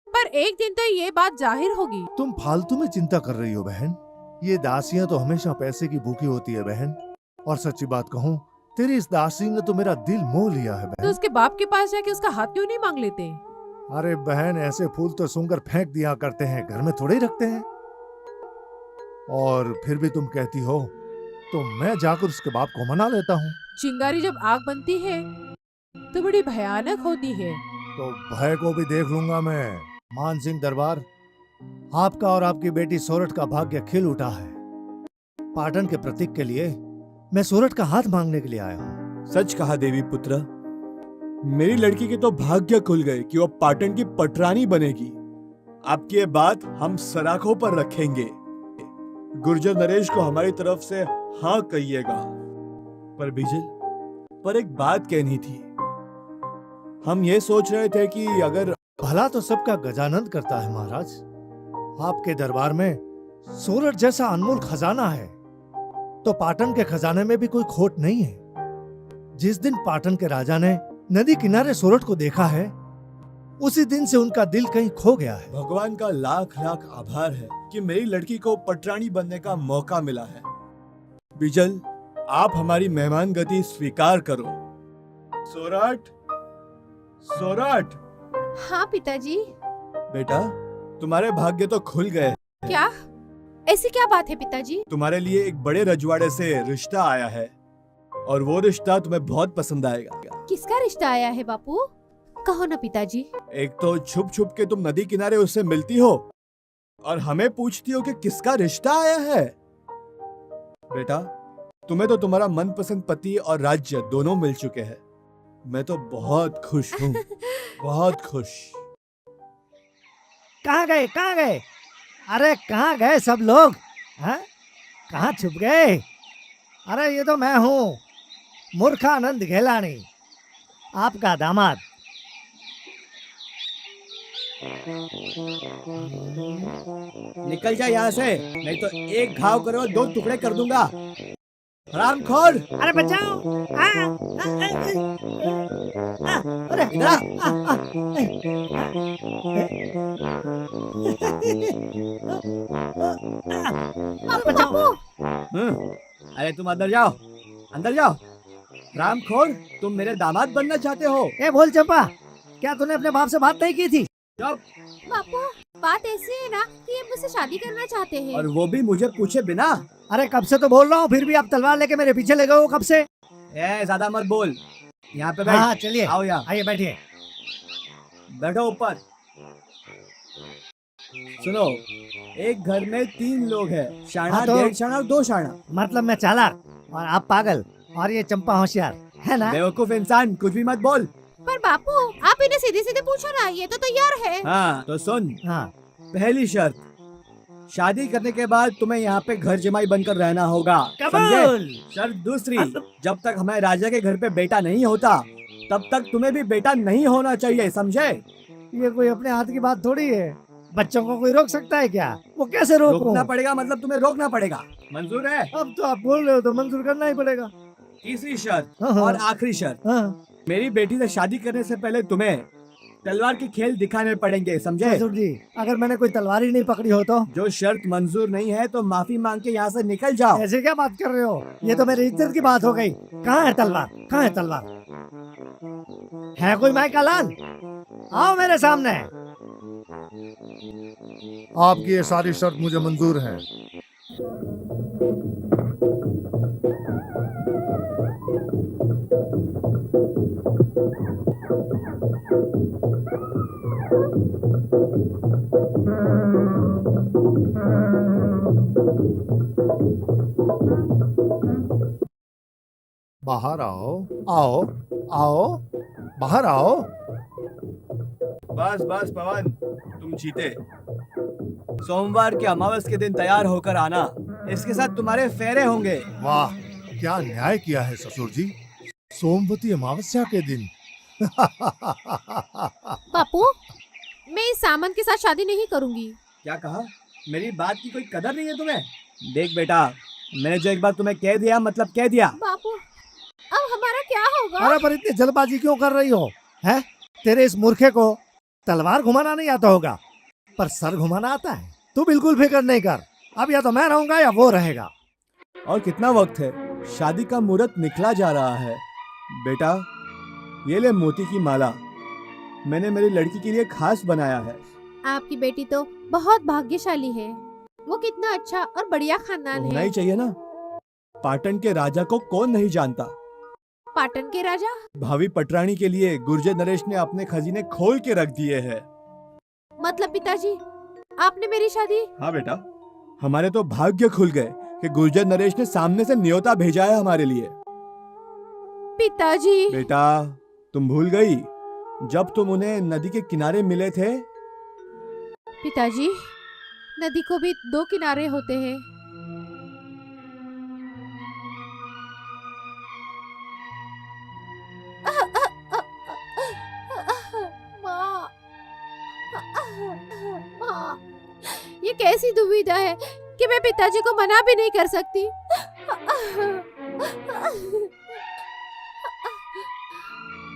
Speaker 7: पर एक दिन तो ये बात जाहिर होगी।
Speaker 4: तुम फालतू में चिंता कर रही हो बहन। ये दासियां तो हमेशा पैसे की भूखी होती है बहन। और सच्ची बात कहूँ, तेरी इस दासी ने तो मेरा दिल मोह लिया है
Speaker 7: तो
Speaker 4: बहन।
Speaker 7: उसके बाप के पास जाके उसका हाथ क्यों नहीं मांग लेते?
Speaker 4: अरे बहन, ऐसे फूल तो सुंगर फेंक दिया करते हैं, घर में थोड़े ही रखते हैं। और फिर भी तुम कहती हो तो मैं जाकर उसके बाप को मना लेता हूँ।
Speaker 7: चिंगारी जब आग बनती है तो बड़ी भयानक होती है।
Speaker 4: तो भय को भी देख लूंगा मैं। मान सिंह दरबार, आपका और आपकी बेटी सोरठ का भाग्य खिल उठा है। पाटन के प्रतीक के लिए मैं सोरठ का हाथ मांगने के लिए आया हूँ।
Speaker 3: सच कहा देवी पुत्र, मेरी लड़की के तो भाग्य खुल गए कि वो पाटन की पटरानी बनेगी। आपकी ये बात हम सराखों पर रखेंगे। गुर्जर नरेश को हमारी तरफ से हाँ कहिएगा। पर बिजल, पर एक बात कहनी थी। हम ये सोच रहे थे कि अगर
Speaker 4: भला तो सबका गजानंद करता है महाराज। आपके दरबार में सोरठ जैसा अनमोल खजाना है, तो पाटन के खजाने में भी कोई खोट नहीं है। जिस दिन पाटन के राजा ने नदी किनारे सोरठ को देखा है, उसी दिन से उनका दिल कहीं खो गया है।
Speaker 3: भगवान का लाख लाख आभार है कि मेरी लड़की को पटरानी बनने का मौका मिला है। बिजल, आप हमारी मेहमान गति स्वीकार करो। सोरठ, सोरठ।
Speaker 5: हाँ पिताजी।
Speaker 3: बेटा, तुम्हारे भाग्य तो खुल गए।
Speaker 5: क्या? ऐसी क्या बात है पिताजी?
Speaker 3: तुम्हारे लिए एक बड़े रजवाड़े से रिश्ता आया है, और वो रिश्ता तुम्हें बहुत पसंद आएगा।
Speaker 5: किसका रिश्ता आया है बापू? कहो ना पिताजी।
Speaker 3: एक तो छुप छुप के तुम नदी किनारे उससे मिलती हो, और हमें पूछती हो कि किसका रिश्ता आया है। बेटा, तुम्हें तो तुम्हारा मनपसंद पति और राज्य दोनों मिल चुके हैं। मैं तो बहुत खुश हूँ, बहुत खुश।
Speaker 4: कहाँ गए, कहाँ गए? अरे कहाँ गए सब लोग? हैं? कहाँ छुप गए? अरे ये तो मैं हूँ, मूर्खानंद घेलानी, आपका दामाद।
Speaker 3: निकल जा यहाँ से, नहीं तो एक घाव करो दो टुकड़े कर दूंगा। हरामखोर,
Speaker 4: अरे बचाओ। अरे
Speaker 3: इधर आ।
Speaker 5: बापू
Speaker 3: अरे तुम अंदर जाओ, अंदर जाओ। हरामखोर, तुम मेरे दामाद बनना चाहते हो?
Speaker 4: ए बोल चंपा, क्या तूने अपने बाप से बात नहीं की थी?
Speaker 3: जब
Speaker 5: बापू बात ऐसी है ना कि ये मुझसे शादी करना चाहते हैं।
Speaker 3: और वो भी मुझे पूछे बिना।
Speaker 4: अरे कब से तो बोल रहा हूँ, फिर भी आप तलवार लेके मेरे पीछे लगे हो कब से?
Speaker 3: ए ज्यादा मत बोल, यहाँ पे
Speaker 4: हाँ
Speaker 3: बैठ।
Speaker 4: चलिए,
Speaker 3: आओ यहाँ,
Speaker 4: आइए बैठिए।
Speaker 3: बैठो ऊपर। सुनो, एक घर में 3 लोग हैं, शाना,
Speaker 4: हाँ तो?
Speaker 3: 1.5 शाना और 2 शाना।
Speaker 4: मतलब मैं चालाक और आप पागल और ये चंपा होशियार, है ना?
Speaker 3: बेवकूफ इंसान, कुछ भी मत बोल।
Speaker 5: पर बापू आप इन्हें सीधे सीधे पूछो ना, ये तो तैयार है।
Speaker 3: हाँ तो सुन,
Speaker 4: हाँ
Speaker 3: पहली शर्त, शादी करने के बाद तुम्हें यहाँ पे घर जमाई बनकर रहना होगा, समझे?
Speaker 4: कबूल।
Speaker 3: शर्त दूसरी, जब तक हमारे राजा के घर पे बेटा नहीं होता तब तक तुम्हें भी बेटा नहीं होना चाहिए, समझे?
Speaker 4: ये कोई अपने हाथ की बात थोड़ी है, बच्चों को कोई रोक सकता है क्या? वो कैसे रोकूं?
Speaker 3: रोकना पड़ेगा, मतलब तुम्हें रोकना पड़ेगा। मंजूर है?
Speaker 4: अब तो आप बोल रहे हो तो मंजूर करना ही पड़ेगा।
Speaker 3: तीसरी शर्त
Speaker 4: हाँ, हाँ।
Speaker 3: और आखिरी शर्त,
Speaker 4: हाँ
Speaker 3: मेरी बेटी से शादी करने से पहले तुम्हें तलवार के खेल दिखाने पड़ेंगे, समझे?
Speaker 4: मंजूर जी, अगर मैंने कोई तलवार ही नहीं पकड़ी हो तो?
Speaker 3: जो शर्त मंजूर नहीं है तो माफी मांग के यहाँ से निकल जाओ।
Speaker 4: ऐसे क्या बात कर रहे हो? ये तो मेरी इज्जत की बात हो गई। कहाँ है तलवार? कहाँ है तलवार? है कोई माई का लाल? आओ मेरे सामने।
Speaker 8: आपकी ये सारी शर्त मुझे मंजूर है। बाहर आओ, आओ, आओ, बाहर आओ।
Speaker 3: बस बस पवन, तुम जीते। सोमवार के अमावस के दिन तैयार होकर आना, इसके साथ तुम्हारे फेरे होंगे।
Speaker 8: वाह, क्या न्याय किया है ससुर जी, सोमवती अमावस्या के दिन।
Speaker 5: बापू मैं इस सामान के साथ शादी नहीं करूंगी।
Speaker 3: क्या कहा? मेरी बात की कोई कदर नहीं है तुम्हें? देख बेटा, मैंने जो एक बार तुम्हें कह दिया मतलब कह दिया।
Speaker 5: बापू अब हमारा क्या होगा?
Speaker 4: अरे पर इतनी जल्दबाजी क्यों कर रही हो? हैं? तेरे इस मूर्खे को तलवार घुमाना नहीं आता होगा, पर सर घुमाना आता है। तू बिल्कुल फिक्र नहीं कर, अब या तो मैं रहूंगा या वो रहेगा।
Speaker 3: और कितना वक्त है, शादी का मुहूर्त निकला जा रहा है। बेटा, ये ले मोती की माला, मैंने मेरी लड़की के लिए खास बनाया है।
Speaker 5: आपकी बेटी तो बहुत भाग्यशाली है। वो कितना अच्छा और बढ़िया खानदान
Speaker 3: होना
Speaker 5: है।
Speaker 3: ही चाहिए ना। पाटन के राजा को कौन नहीं जानता?
Speaker 5: पाटन के राजा?
Speaker 3: भावी पटरानी के लिए गुर्जर नरेश ने अपने खजीने खोल के रख दिए हैं।
Speaker 5: मतलब पिताजी आपने मेरी शादी?
Speaker 3: हाँ बेटा, हमारे तो भाग्य खुल गए कि गुर्जर नरेश ने सामने से न्योता भेजा है हमारे लिए।
Speaker 5: पिताजी
Speaker 3: बेटा, तुम भूल गई जब तुम उन्हें नदी के किनारे मिले थे?
Speaker 5: पिताजी नदी को भी 2 किनारे होते हैं। माँ, माँ, ये कैसी दुविधा है कि मैं पिताजी को मना भी नहीं कर सकती।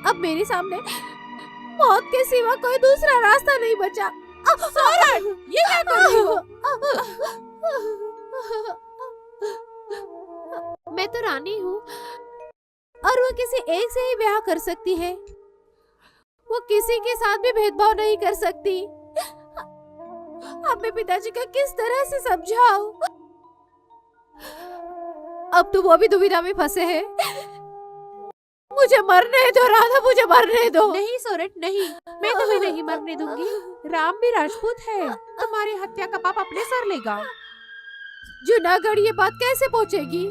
Speaker 5: अब मेरे सामने मौत के सिवा कोई दूसरा रास्ता नहीं बचा।
Speaker 7: सोरठ, ये क्या कर रही हो?
Speaker 5: मैं तो रानी हूँ और वो किसी एक से ही ब्याह कर सकती है। वो किसी के साथ भी भेदभाव नहीं कर सकती। अब मैं पिताजी का किस तरह से समझाऊं? अब तो वो भी दुविधा में फंसे हैं। मुझे मरने दो राधा, मुझे मरने दो।
Speaker 7: नहीं सोरठ नहीं, मैं तुम्हें नहीं मरने दूंगी। राम भी राजपूत है, तुम्हारी हत्या का पाप अपने सर लेगा।
Speaker 5: जूनागढ़ ये बात कैसे पहुंचेगी?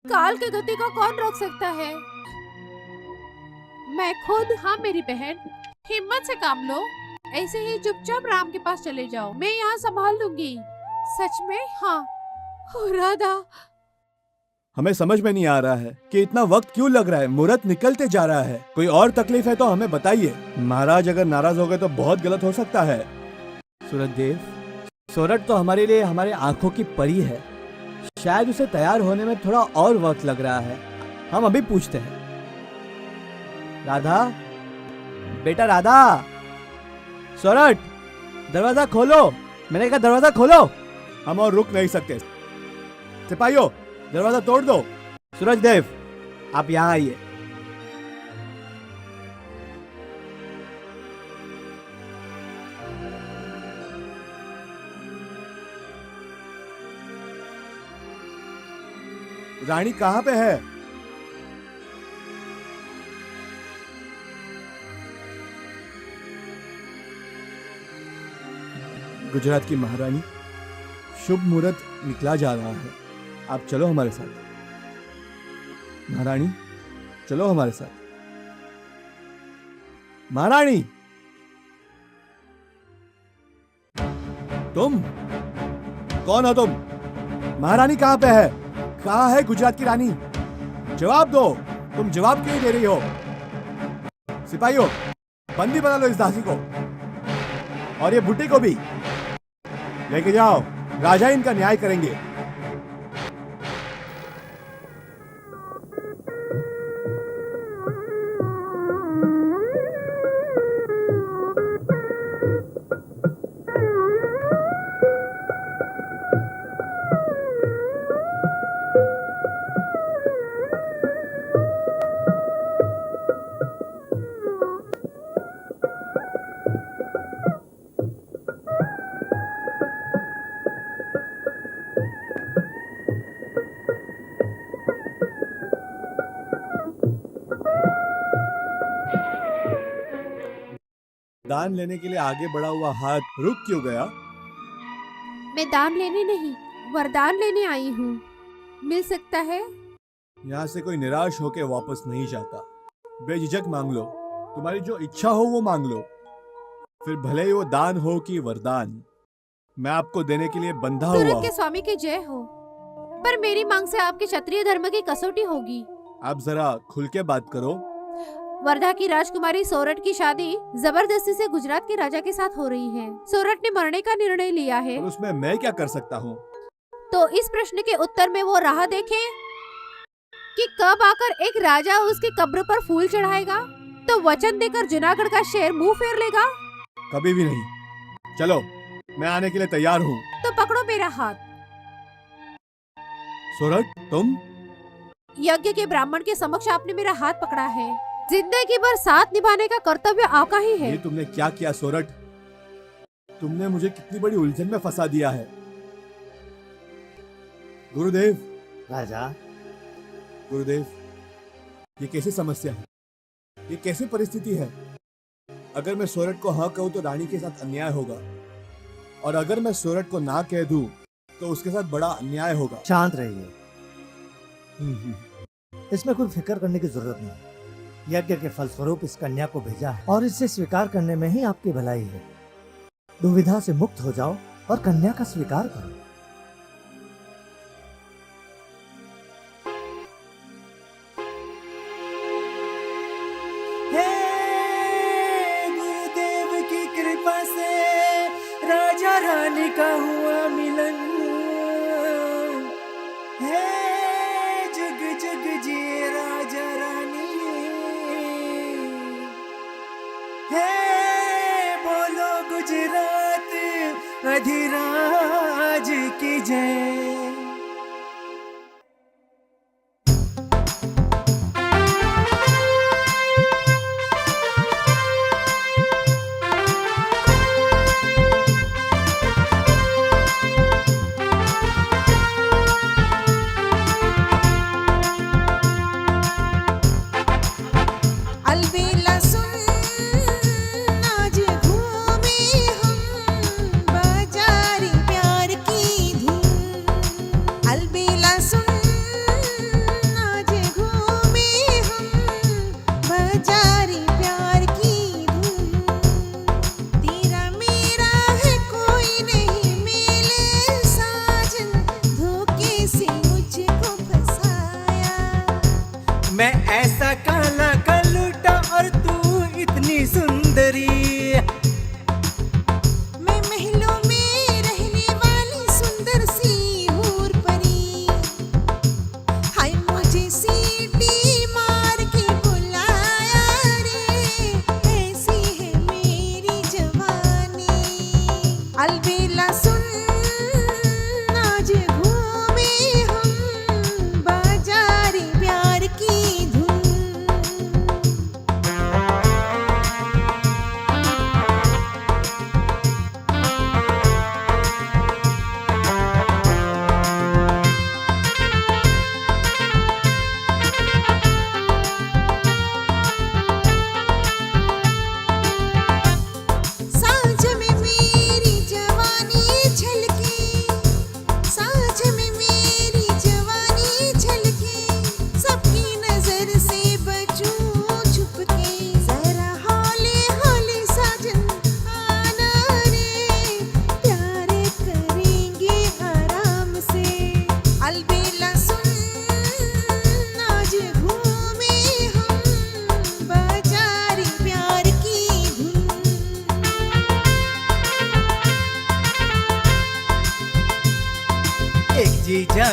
Speaker 5: काल के गति को कौन रोक सकता है?
Speaker 7: मैं खुद। हाँ मेरी बहन, हिम्मत से काम लो। ऐसे ही चुपचाप राम के पास चले जाओ, मैं यहाँ संभाल लूंगी।
Speaker 5: सच में?
Speaker 7: हाँ।
Speaker 5: ओ राधा,
Speaker 3: हमें समझ में नहीं आ रहा है कि इतना वक्त क्यों लग रहा है। मुहूर्त निकलते जा रहा है। कोई और तकलीफ है तो हमें बताइए। महाराज अगर नाराज हो गए तो बहुत गलत हो सकता है। सूरज देव, सोरठ तो हमारे लिए हमारे आंखों की परी है। शायद उसे तैयार होने में थोड़ा और वक्त लग रहा है। हम अभी पूछते हैं। राधा, बेटा राधा, सोरठ, दरवाजा खोलो। मैंने कहा दरवाजा खोलो। हम और रुक नहीं सकते। सिपाहियों, दरवाजा तोड़ दो। सूरज देव, आप यहाँ आइए। रानी कहाँ पे है? गुजरात की महारानी, शुभ मुहूर्त निकला जा रहा है। आप चलो हमारे साथ। महारानी, चलो हमारे साथ। महारानी, तुम कौन हो? तुम महारानी कहाँ पे है? कहाँ है गुजरात की रानी? जवाब दो। तुम जवाब क्यों दे रही हो? सिपाहियों, बंदी बना लो इस दासी को और ये बुड्ढी को भी। लेके जाओ, राजा इनका न्याय करेंगे। दान लेने के लिए आगे बढ़ा हुआ हाथ रुक क्यों गया?
Speaker 5: मैं दान लेने नहीं, वरदान लेने आई हूँ। मिल सकता है?
Speaker 3: यहाँ से कोई निराश होके वापस नहीं जाता। बेझिझक मांग लो। तुम्हारी जो इच्छा हो वो मांग लो, फिर भले ही वो दान हो कि वरदान, मैं आपको देने के लिए बंधा हुआ
Speaker 5: सूरत
Speaker 3: हूँ।
Speaker 5: के स्वामी की जय हो, पर मेरी मांग से आपके क्षत्रिय धर्म की कसौटी होगी।
Speaker 3: आप जरा खुल के बात करो।
Speaker 5: वर्धा की राजकुमारी सोरठ की शादी जबरदस्ती से गुजरात के राजा के साथ हो रही है। सोरठ ने मरने का निर्णय लिया है।
Speaker 3: और उसमें मैं क्या कर सकता हूँ?
Speaker 5: तो इस प्रश्न के उत्तर में वो राह देखे कि कब आकर एक राजा उसकी कब्र पर फूल चढ़ाएगा, तो वचन देकर जूनागढ़ का शेर मुंह फेर लेगा।
Speaker 3: कभी भी नहीं। चलो, मैं आने के लिए तैयार हूँ।
Speaker 5: तो पकड़ो मेरा हाथ।
Speaker 3: सोरठ, तुम?
Speaker 5: यज्ञ के ब्राह्मण के समक्ष आपने मेरा हाथ पकड़ा है। जिंदगी भर साथ निभाने का कर्तव्य आपका ही है।
Speaker 3: ये तुमने क्या किया सोरठ? तुमने मुझे कितनी बड़ी उलझन में फंसा दिया है। गुरुदेव।
Speaker 4: राजा,
Speaker 3: गुरुदेव, ये कैसी समस्या है? ये कैसी परिस्थिति है? अगर मैं सोरठ को हाँ कहूँ तो रानी के साथ अन्याय होगा, और अगर मैं सोरठ को ना कह दूं तो उसके साथ बड़ा अन्याय होगा।
Speaker 4: शांत रहिए। इसमें कोई फिक्र करने की जरूरत नहीं। यज्ञ के फलस्वरूप इस कन्या को भेजा है और इसे स्वीकार करने में ही आपकी भलाई है। दुविधा से मुक्त हो जाओ और कन्या का स्वीकार करो।
Speaker 2: हे गुरुदेव की कृपा से राजा रानी का हुआ मिलन। हे जग जग जिए राजा रानी। हे बोलो गुजरात अधिराज की जय।
Speaker 6: अलबेला सुन आज घूमे हम बाजारी प्यार की धूम।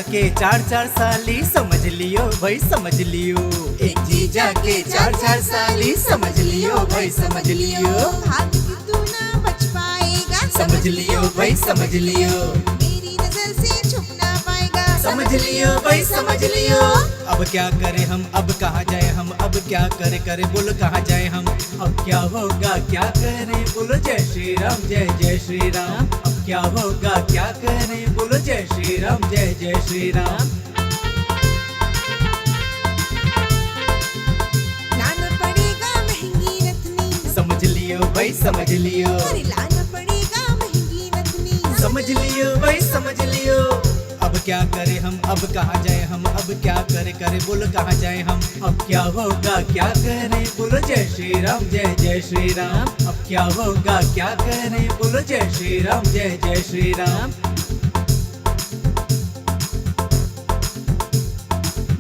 Speaker 2: के चार चार साली समझ लियो भाई समझ लियो। एक जीजा के चार चार साली समझ लियो भाई समझ लियो।
Speaker 6: भाग के तू ना बच पाएगा,
Speaker 2: समझ लियो भाई समझ लियो।
Speaker 6: मेरी नजर से छुप ना पाएगा,
Speaker 2: समझ लियो भाई समझ लियो। अब क्या करे हम, अब कहाँ जाए हम, अब क्या करे करे बोलो कहाँ जाए हम। अब क्या होगा क्या करे बोलो जय श्री राम जय जय श्री राम। अब क्या होगा क्या करे बोलो जय श्री राम जय जय श्री राम।
Speaker 6: लाना पड़ेगा महंगी नथनी,
Speaker 2: समझ लियो भाई समझ लियो।
Speaker 6: अरे लाना पड़ेगा महंगी नथनी,
Speaker 2: समझ लियो भाई समझ लियो। अब क्या करे हम, अब कहाँ जाए हम, अब क्या करे करे बोलो कहाँ जाए हम। अब क्या होगा क्या करे बोलो जय श्री राम जय जय श्री राम। अब क्या होगा क्या करे बोलो जय श्री राम जय जय श्री राम।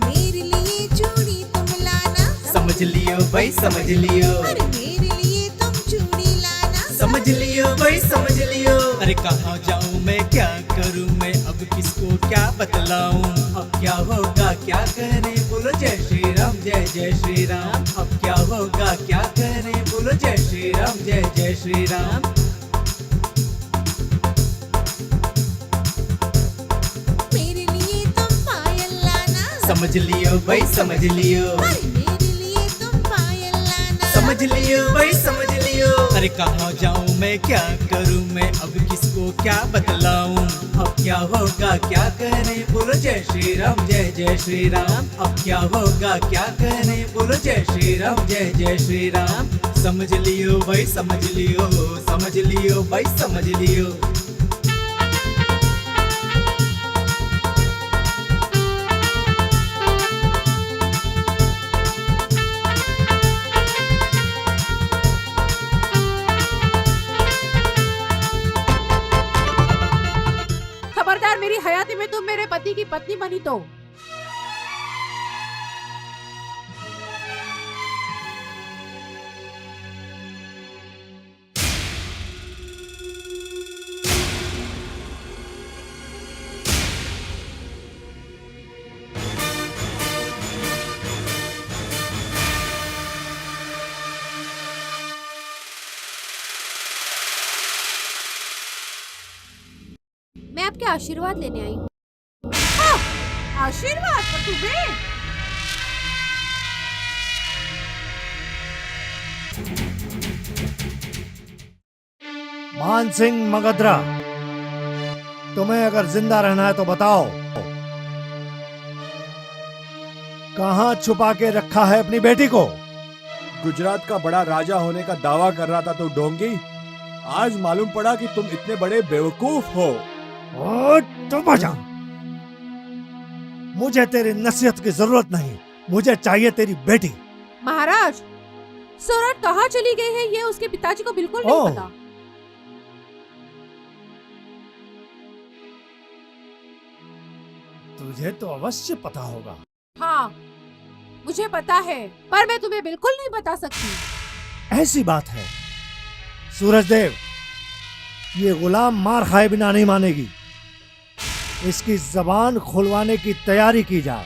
Speaker 6: मेरे लिए चूड़ी तुम लाना,
Speaker 2: समझ लियो भाई समझ लियो।
Speaker 6: अरे मेरे लिए तुम चूड़ी लाना,
Speaker 2: समझ लियो भाई समझ लियो। अरे कहाँ जाऊँ मैं क्या करूँ मैं, अब किसको क्या बतलाऊँ। अब क्या होगा क्या करे बोलो जय श्री राम जय जय श्री राम। अब क्या होगा क्या करे बोलो जय श्री राम जय जय श्री राम।
Speaker 6: मेरे लिए तुम पायल लाना,
Speaker 2: समझ लियो भाई समझ लियो।
Speaker 6: अरे मेरे लिए तुम पायल लाना,
Speaker 2: समझ लियो भाई समझ लियो। अरे कहाँ जाऊँ मैं क्या करूँ मैं, अब किसको क्या बतलाऊँ। अब क्या होगा क्या करे बोलो जय श्री राम जय जय श्री राम। अब क्या होगा क्या करे बोलो जय श्री राम जय जय श्री राम। समझ लियो भाई समझ लियो, समझ लियो भाई समझ लियो।
Speaker 7: खबरदार मेरी हयाती में तुम मेरे पति की पत्नी बनी तो।
Speaker 5: मैं आपके आशीर्वाद लेने आई हूँ।
Speaker 7: आशीर्वाद पर तुम्हें।
Speaker 4: मान सिंह मगधरा, तुम्हें अगर जिंदा रहना है तो बताओ, कहाँ छुपा के रखा है अपनी बेटी को।
Speaker 3: गुजरात का बड़ा राजा होने का दावा कर रहा था तो डोंगी, आज मालूम पड़ा कि तुम इतने बड़े बेवकूफ हो।
Speaker 4: ओ, तो बजा। मुझे तेरी नसीहत की जरूरत नहीं, मुझे चाहिए तेरी बेटी।
Speaker 7: महाराज, सूरत कहाँ चली गई है ये उसके पिताजी को बिल्कुल नहीं
Speaker 4: ओह।
Speaker 7: पता।
Speaker 4: तुझे तो अवश्य पता होगा।
Speaker 7: हाँ, मुझे पता है, पर मैं तुम्हें बिल्कुल नहीं बता सकती।
Speaker 4: ऐसी बात है सूरजदेव, ये गुलाम मार खाए बिना नहीं मानेगी। इसकी जबान खुलवाने की तैयारी की जाए।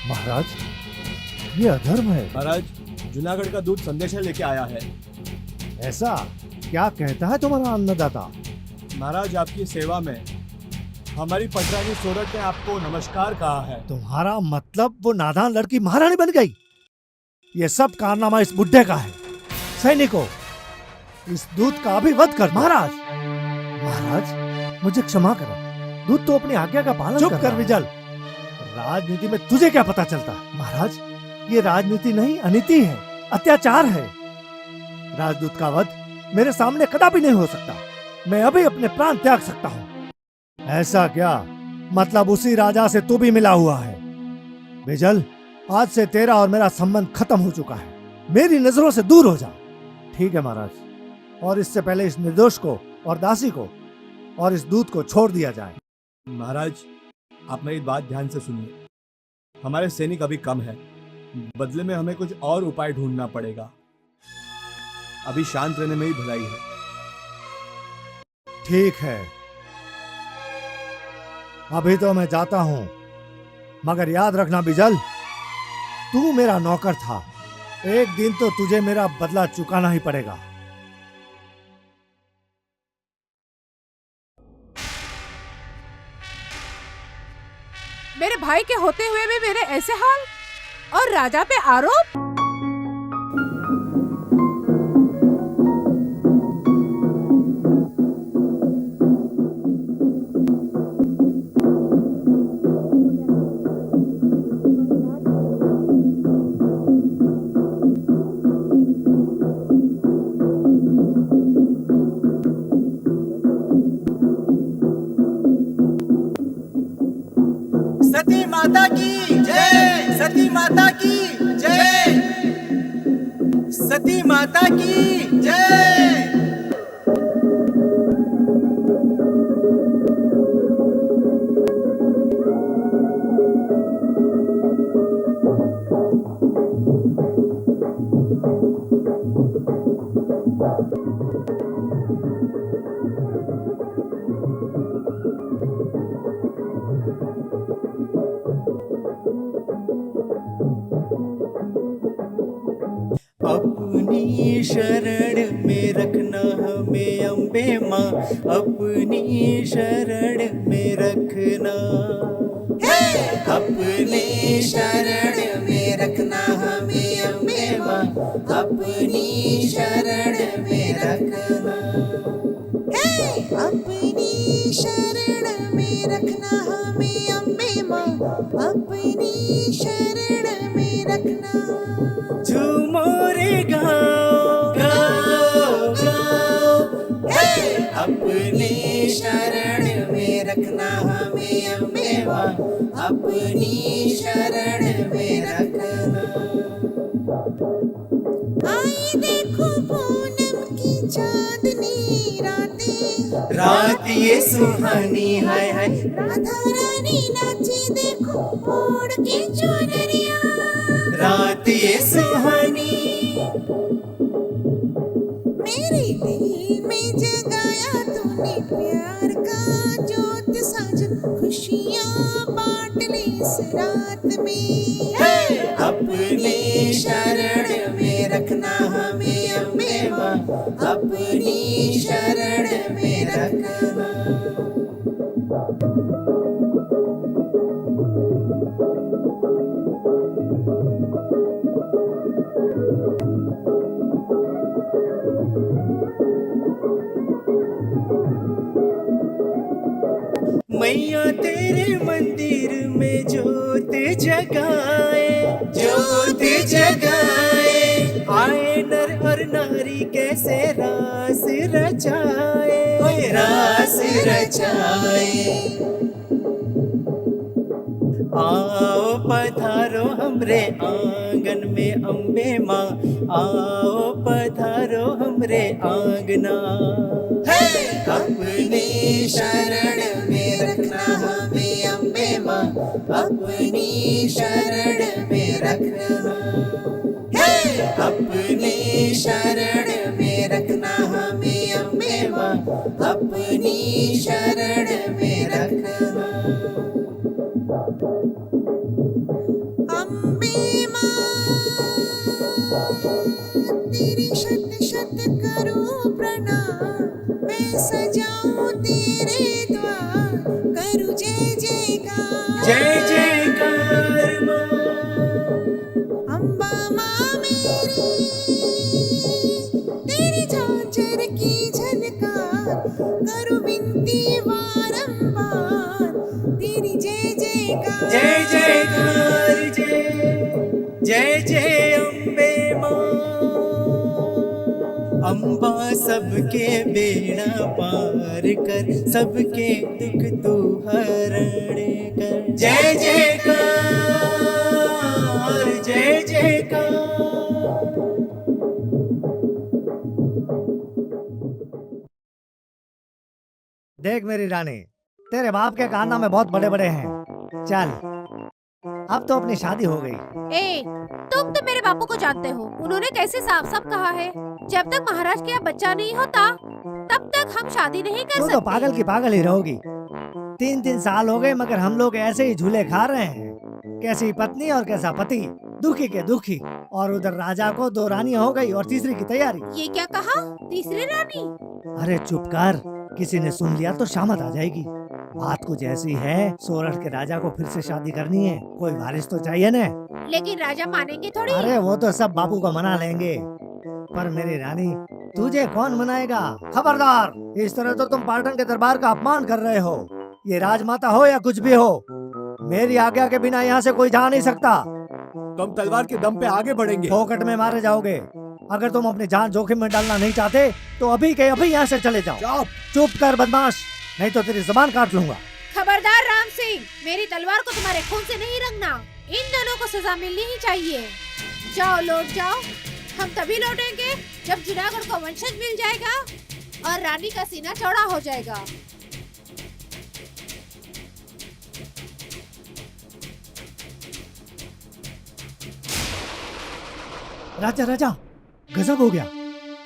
Speaker 4: महाराज, ये अधर्म है।
Speaker 3: महाराज, जूनागढ़ का दूध संदेशा लेके आया है।
Speaker 4: ऐसा क्या कहता है तुम्हारा अन्नदाता?
Speaker 3: महाराज, आपकी सेवा में हमारी पटरानी सूरत ने आपको नमस्कार कहा है।
Speaker 4: तुम्हारा मतलब वो नादान लड़की महारानी बन गई? ये सब कारनामा इस बुड्ढे का है। सैनिकों, इस दूत का अभी वध कर। महाराज, महाराज, मुझे क्षमा करो, दूत तो अपनी आज्ञा का पालन चुप कर विजल। राजनीति में तुझे क्या पता चलता है? महाराज, ये राजनीति नहीं अनीति है, अत्याचार है। राजदूत का वध मेरे सामने कदापि नहीं हो सकता। मैं अभी अपने प्राण त्याग सकता हूँ। ऐसा क्या? मतलब उसी राजा से तू भी मिला हुआ है? बिजल, आज से तेरा और मेरा संबंध खत्म हो चुका है। मेरी नजरों से दूर हो जा। ठीक है महाराज, और इससे पहले इस निर्दोष को और दासी को और इस दूत को छोड़ दिया जाए।
Speaker 3: महाराज, आप मेरी बात ध्यान से सुनिए। हमारे सैनिक अभी कम है, बदले में हमें कुछ और उपाय ढूंढना पड़ेगा। अभी शांत रहने में ही भलाई है।
Speaker 4: ठीक है, अभी तो मैं जाता हूँ, मगर याद रखना बिजल, तू मेरा नौकर था, एक दिन तो तुझे मेरा बदला चुकाना ही पड़ेगा।
Speaker 7: मेरे भाई के होते हुए भी मेरे ऐसे हाल, और राजा पे आरोप।
Speaker 2: सती माता की जय, सती माता की जय, सती माता की जय। अपनी शरण में रखना हमें अम्बे माँ, अपनी शरण में रखना, अपने शरण में रखना हमें अम्बे माँ, अपनी शरण में रखना,
Speaker 6: अपनी शरण में रखना हमें अम्बे माँ, अपनी शरण में रखना।
Speaker 2: झूमो रे गाओ गाओ गाओ, अपने शरण में रखना हमें अम्बे माँ, अपनी शरण में रखना।
Speaker 6: आई देखो पूनम की चांदनी रातें,
Speaker 2: रात ये सुहानी है
Speaker 6: राधा रानी नाची देखो ओढ़ के चुनरिया।
Speaker 2: रात ये सुहानी,
Speaker 6: मेरे दिल में जगाया तूने प्यार का ज्योत साज, खुशियाँ बांट ले इस रात में।
Speaker 2: अपने शरण में रखना हमें अम्बे माँ, अपनी शरण में रखना। मैया तेरे मंदिर में जोत जगाए, जोत जगाए, आए नर और नारी कैसे रास रचाए, ओए रास रचाए। आओ पधारो हमरे आंगन में अम्बे माँ, आओ पधारो हमरे आंगना। अपने शरण में रखना हमें अम्बे माँ, अपनी शरण में रखना, अपने शरण में रखना हमें अम्बे माँ, अपनी शरण में रखना।
Speaker 6: अम्बे माँ तेरी शत शत करूं प्रणाम, मैं सजाऊं तेरे द्वार, करूं जय जयकार,
Speaker 2: जय जयकार माँ।
Speaker 6: अम्बा माँ मेरी तेरी झांझर की झनकार, करूं विनती बारंबार, तेरी जय जयकार,
Speaker 2: जय जयकार, जय जय अम्बे माँ। अम्बा सबके बेड़ा पार कर, सबके दुख तू हरण कर, जय जयकार, जय जयकार।
Speaker 4: देख मेरी रानी, तेरे बाप के कारनामे बहुत बड़े बड़े हैं। चल, अब तो अपनी शादी हो गई।
Speaker 5: ए, तुम तो मेरे बापू को जानते हो, उन्होंने कैसे साफ साफ कहा है, जब तक महाराज के यहाँ बच्चा नहीं होता तब तक हम शादी नहीं कर
Speaker 4: तू
Speaker 5: सकते।
Speaker 4: तो पागल की पागल ही रहोगी। 3 साल हो गए मगर हम लोग ऐसे ही झूले खा रहे हैं। कैसी पत्नी और कैसा पति, दुखी के दुखी। और उधर राजा को 2 रानियां हो गई और तीसरी की तैयारी।
Speaker 5: ये क्या कहा? तीसरी रानी?
Speaker 4: अरे चुप कर, किसी ने सुन लिया तो शामत आ जाएगी। बात कुछ ऐसी है, सोरठ के राजा को फिर से शादी करनी है, कोई वारिस तो चाहिए न।
Speaker 5: लेकिन राजा मानेंगे थोड़ी।
Speaker 4: अरे वो तो सब बाबू को मना लेंगे, पर मेरी रानी तुझे कौन मनाएगा? खबरदार, इस तरह तो तुम पाटन के दरबार का अपमान कर रहे हो। ये राजमाता हो या कुछ भी हो, मेरी आज्ञा के बिना यहाँ से कोई जा नहीं सकता।
Speaker 3: तुम तलवार के दम पे आगे बढ़ेंगे।
Speaker 4: फोकट में मारे जाओगे। अगर तुम अपनी जान जोखिम में डालना नहीं चाहते तो अभी के अभी यहाँ से चले जाओ। चुप कर बदमाश, नहीं तो तेरी जुबान काट लूंगा।
Speaker 5: खबरदार राम सिंह, मेरी तलवार को तुम्हारे खून से नहीं रंगना। इन दोनों को सजा मिलनी ही चाहिए। जाओ, लौट जाओ। हम तभी लौटेंगे जब जूनागढ़ को वंशज मिल जाएगा और रानी का सीना चौड़ा हो जाएगा।
Speaker 4: राजा राजा, गजब हो गया।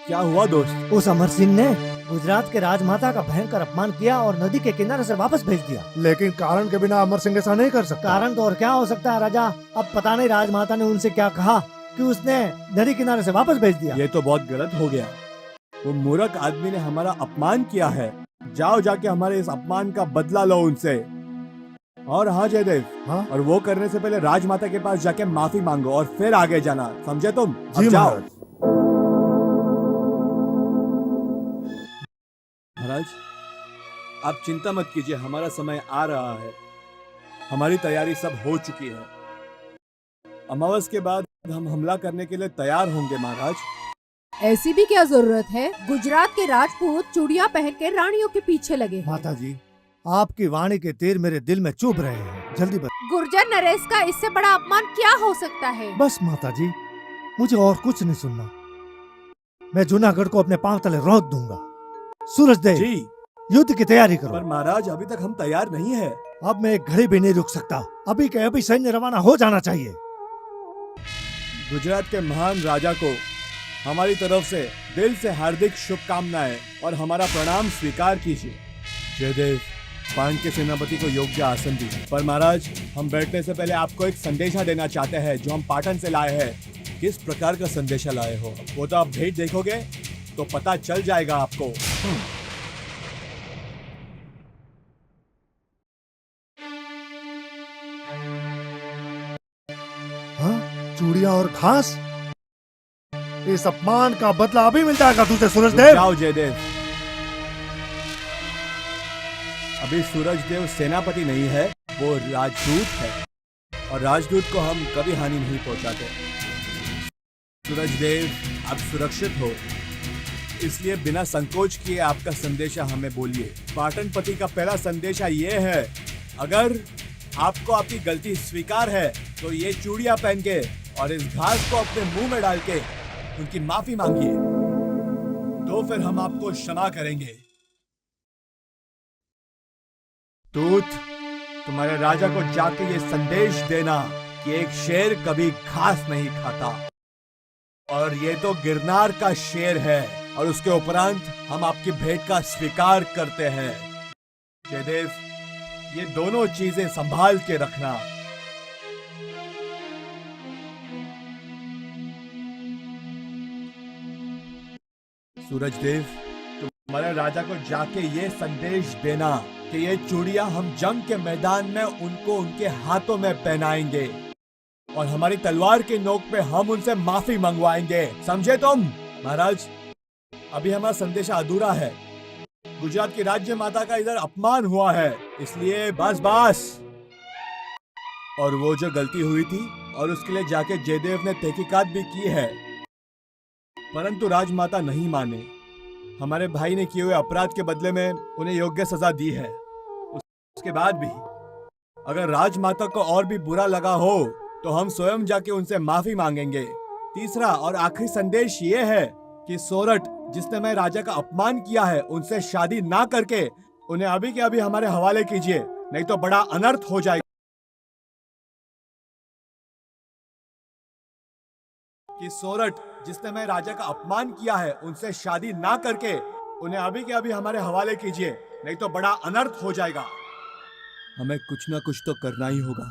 Speaker 3: क्या हुआ दोस्त?
Speaker 4: उस अमर सिंह ने गुजरात के राजमाता का भयंकर अपमान किया और नदी के किनारे से वापस भेज दिया।
Speaker 8: लेकिन कारण के बिना अमर सिंह ऐसा नहीं कर सकता।
Speaker 4: कारण तो और क्या हो सकता है राजा? अब पता नहीं राजमाता ने उनसे क्या कहा कि उसने नदी किनारे से वापस भेज दिया।
Speaker 3: ये तो बहुत गलत हो गया। वो मूर्ख आदमी ने हमारा अपमान किया है। जाओ जाके हमारे इस अपमान का बदला लो उनसे। और हाँ जयदेव,
Speaker 8: हाँ?
Speaker 3: और वो करने से पहले राजमाता के पास जाके माफी मांगो और फिर आगे जाना, समझे तुम? अब
Speaker 8: जी
Speaker 3: जाओ।
Speaker 8: महाराज।
Speaker 3: महाराज, आप चिंता मत कीजिए, हमारा समय आ रहा है। हमारी तैयारी सब हो चुकी है। अमावस के बाद हम हमला करने के लिए तैयार होंगे महाराज।
Speaker 7: ऐसी भी क्या जरूरत है? गुजरात के राजपूत चूड़ियां पहन के रानियों के पीछे लगे हैं।
Speaker 4: माता जी, आपकी वाणी के तीर मेरे दिल में चुभ रहे हैं। जल्दी बता।
Speaker 7: गुर्जर नरेश का इससे बड़ा अपमान क्या हो सकता है?
Speaker 4: बस माता जी, मुझे और कुछ नहीं सुनना। मैं जूनागढ़ को अपने पांव तले रौंद दूंगा। सूरज देव,
Speaker 3: जी।
Speaker 4: युद्ध की तैयारी
Speaker 3: पर
Speaker 4: करो।
Speaker 3: महाराज, अभी तक हम तैयार नहीं है।
Speaker 4: अब मैं एक घड़ी भी नहीं रुक सकता। अभी के अभी सैन्य रवाना हो जाना चाहिए।
Speaker 3: गुजरात के महान राजा को हमारी तरफ से दिल से हार्दिक शुभकामनाएं और हमारा प्रणाम स्वीकार कीजिए। जयदेव, पांड के सेनापति को योग्य आसन दीजिए। पर महाराज, हम बैठने से पहले आपको एक संदेशा देना चाहते हैं जो हम पाटन से लाए हैं। किस प्रकार का संदेशा लाए हो वो तो आप भेंट देखोगे तो पता चल जाएगा आपको।
Speaker 8: हाँ? चूड़ियां और घास? इस अपमान का बदला अभी मिल जाएगा तुझे सूरज देव।
Speaker 3: जाओ जयदेव। अभी सूरज देव सेनापति नहीं है, वो राजदूत है और राजदूत को हम कभी हानि नहीं पहुंचाते। सूरज देव, आप सुरक्षित हो, इसलिए बिना संकोच किए आपका संदेशा हमें बोलिए। पाटनपति का पहला संदेशा ये है, अगर आपको आपकी गलती स्वीकार है तो ये चूड़ियां पहन के और इस घास को अपने मुंह में डाल के उनकी माफी मांगिए, तो फिर हम आपको क्षमा करेंगे। दूत, तुम्हारे राजा को जाके ये संदेश देना कि एक शेर कभी घास नहीं खाता और ये तो गिरनार का शेर है, और उसके उपरांत हम आपकी भेंट का स्वीकार करते हैं। जयदेव, ये दोनों चीजें संभाल के रखना। सूरज देव, तुम्हारे राजा को जाके ये संदेश देना कि ये चूड़ियां हम जंग के मैदान में उनको उनके हाथों में पहनाएंगे और हमारी तलवार की नोक पे हम उनसे माफी मंगवाएंगे, समझे तुम? महाराज, अभी हमारा संदेशा अधूरा है। गुजरात की राज्य माता का इधर अपमान हुआ है, इसलिए बस बस। और वो जो गलती हुई थी और उसके लिए जाके जयदेव ने तहकीकात भी की है, परंतु राजमाता नहीं माने। हमारे भाई ने किए हुए अपराध के बदले में उन्हें योग्य सजा दी है। उसके बाद भी अगर राजमाता को और भी बुरा लगा हो तो हम स्वयं जाके उनसे माफी मांगेंगे। तीसरा और आखिरी संदेश ये है कि सोरठ, जिसने मैं राजा का अपमान किया है, उनसे शादी ना करके उन्हें अभी के अभी हमारे हवाले कीजिए, नहीं तो बड़ा अनर्थ हो जाएगा। कि सोरठ, जिसने मैं राजा का अपमान किया है, उनसे शादी ना करके उन्हें अभी के अभी हमारे हवाले कीजिए, नहीं तो बड़ा अनर्थ हो जाएगा। हमें कुछ ना कुछ तो करना ही होगा।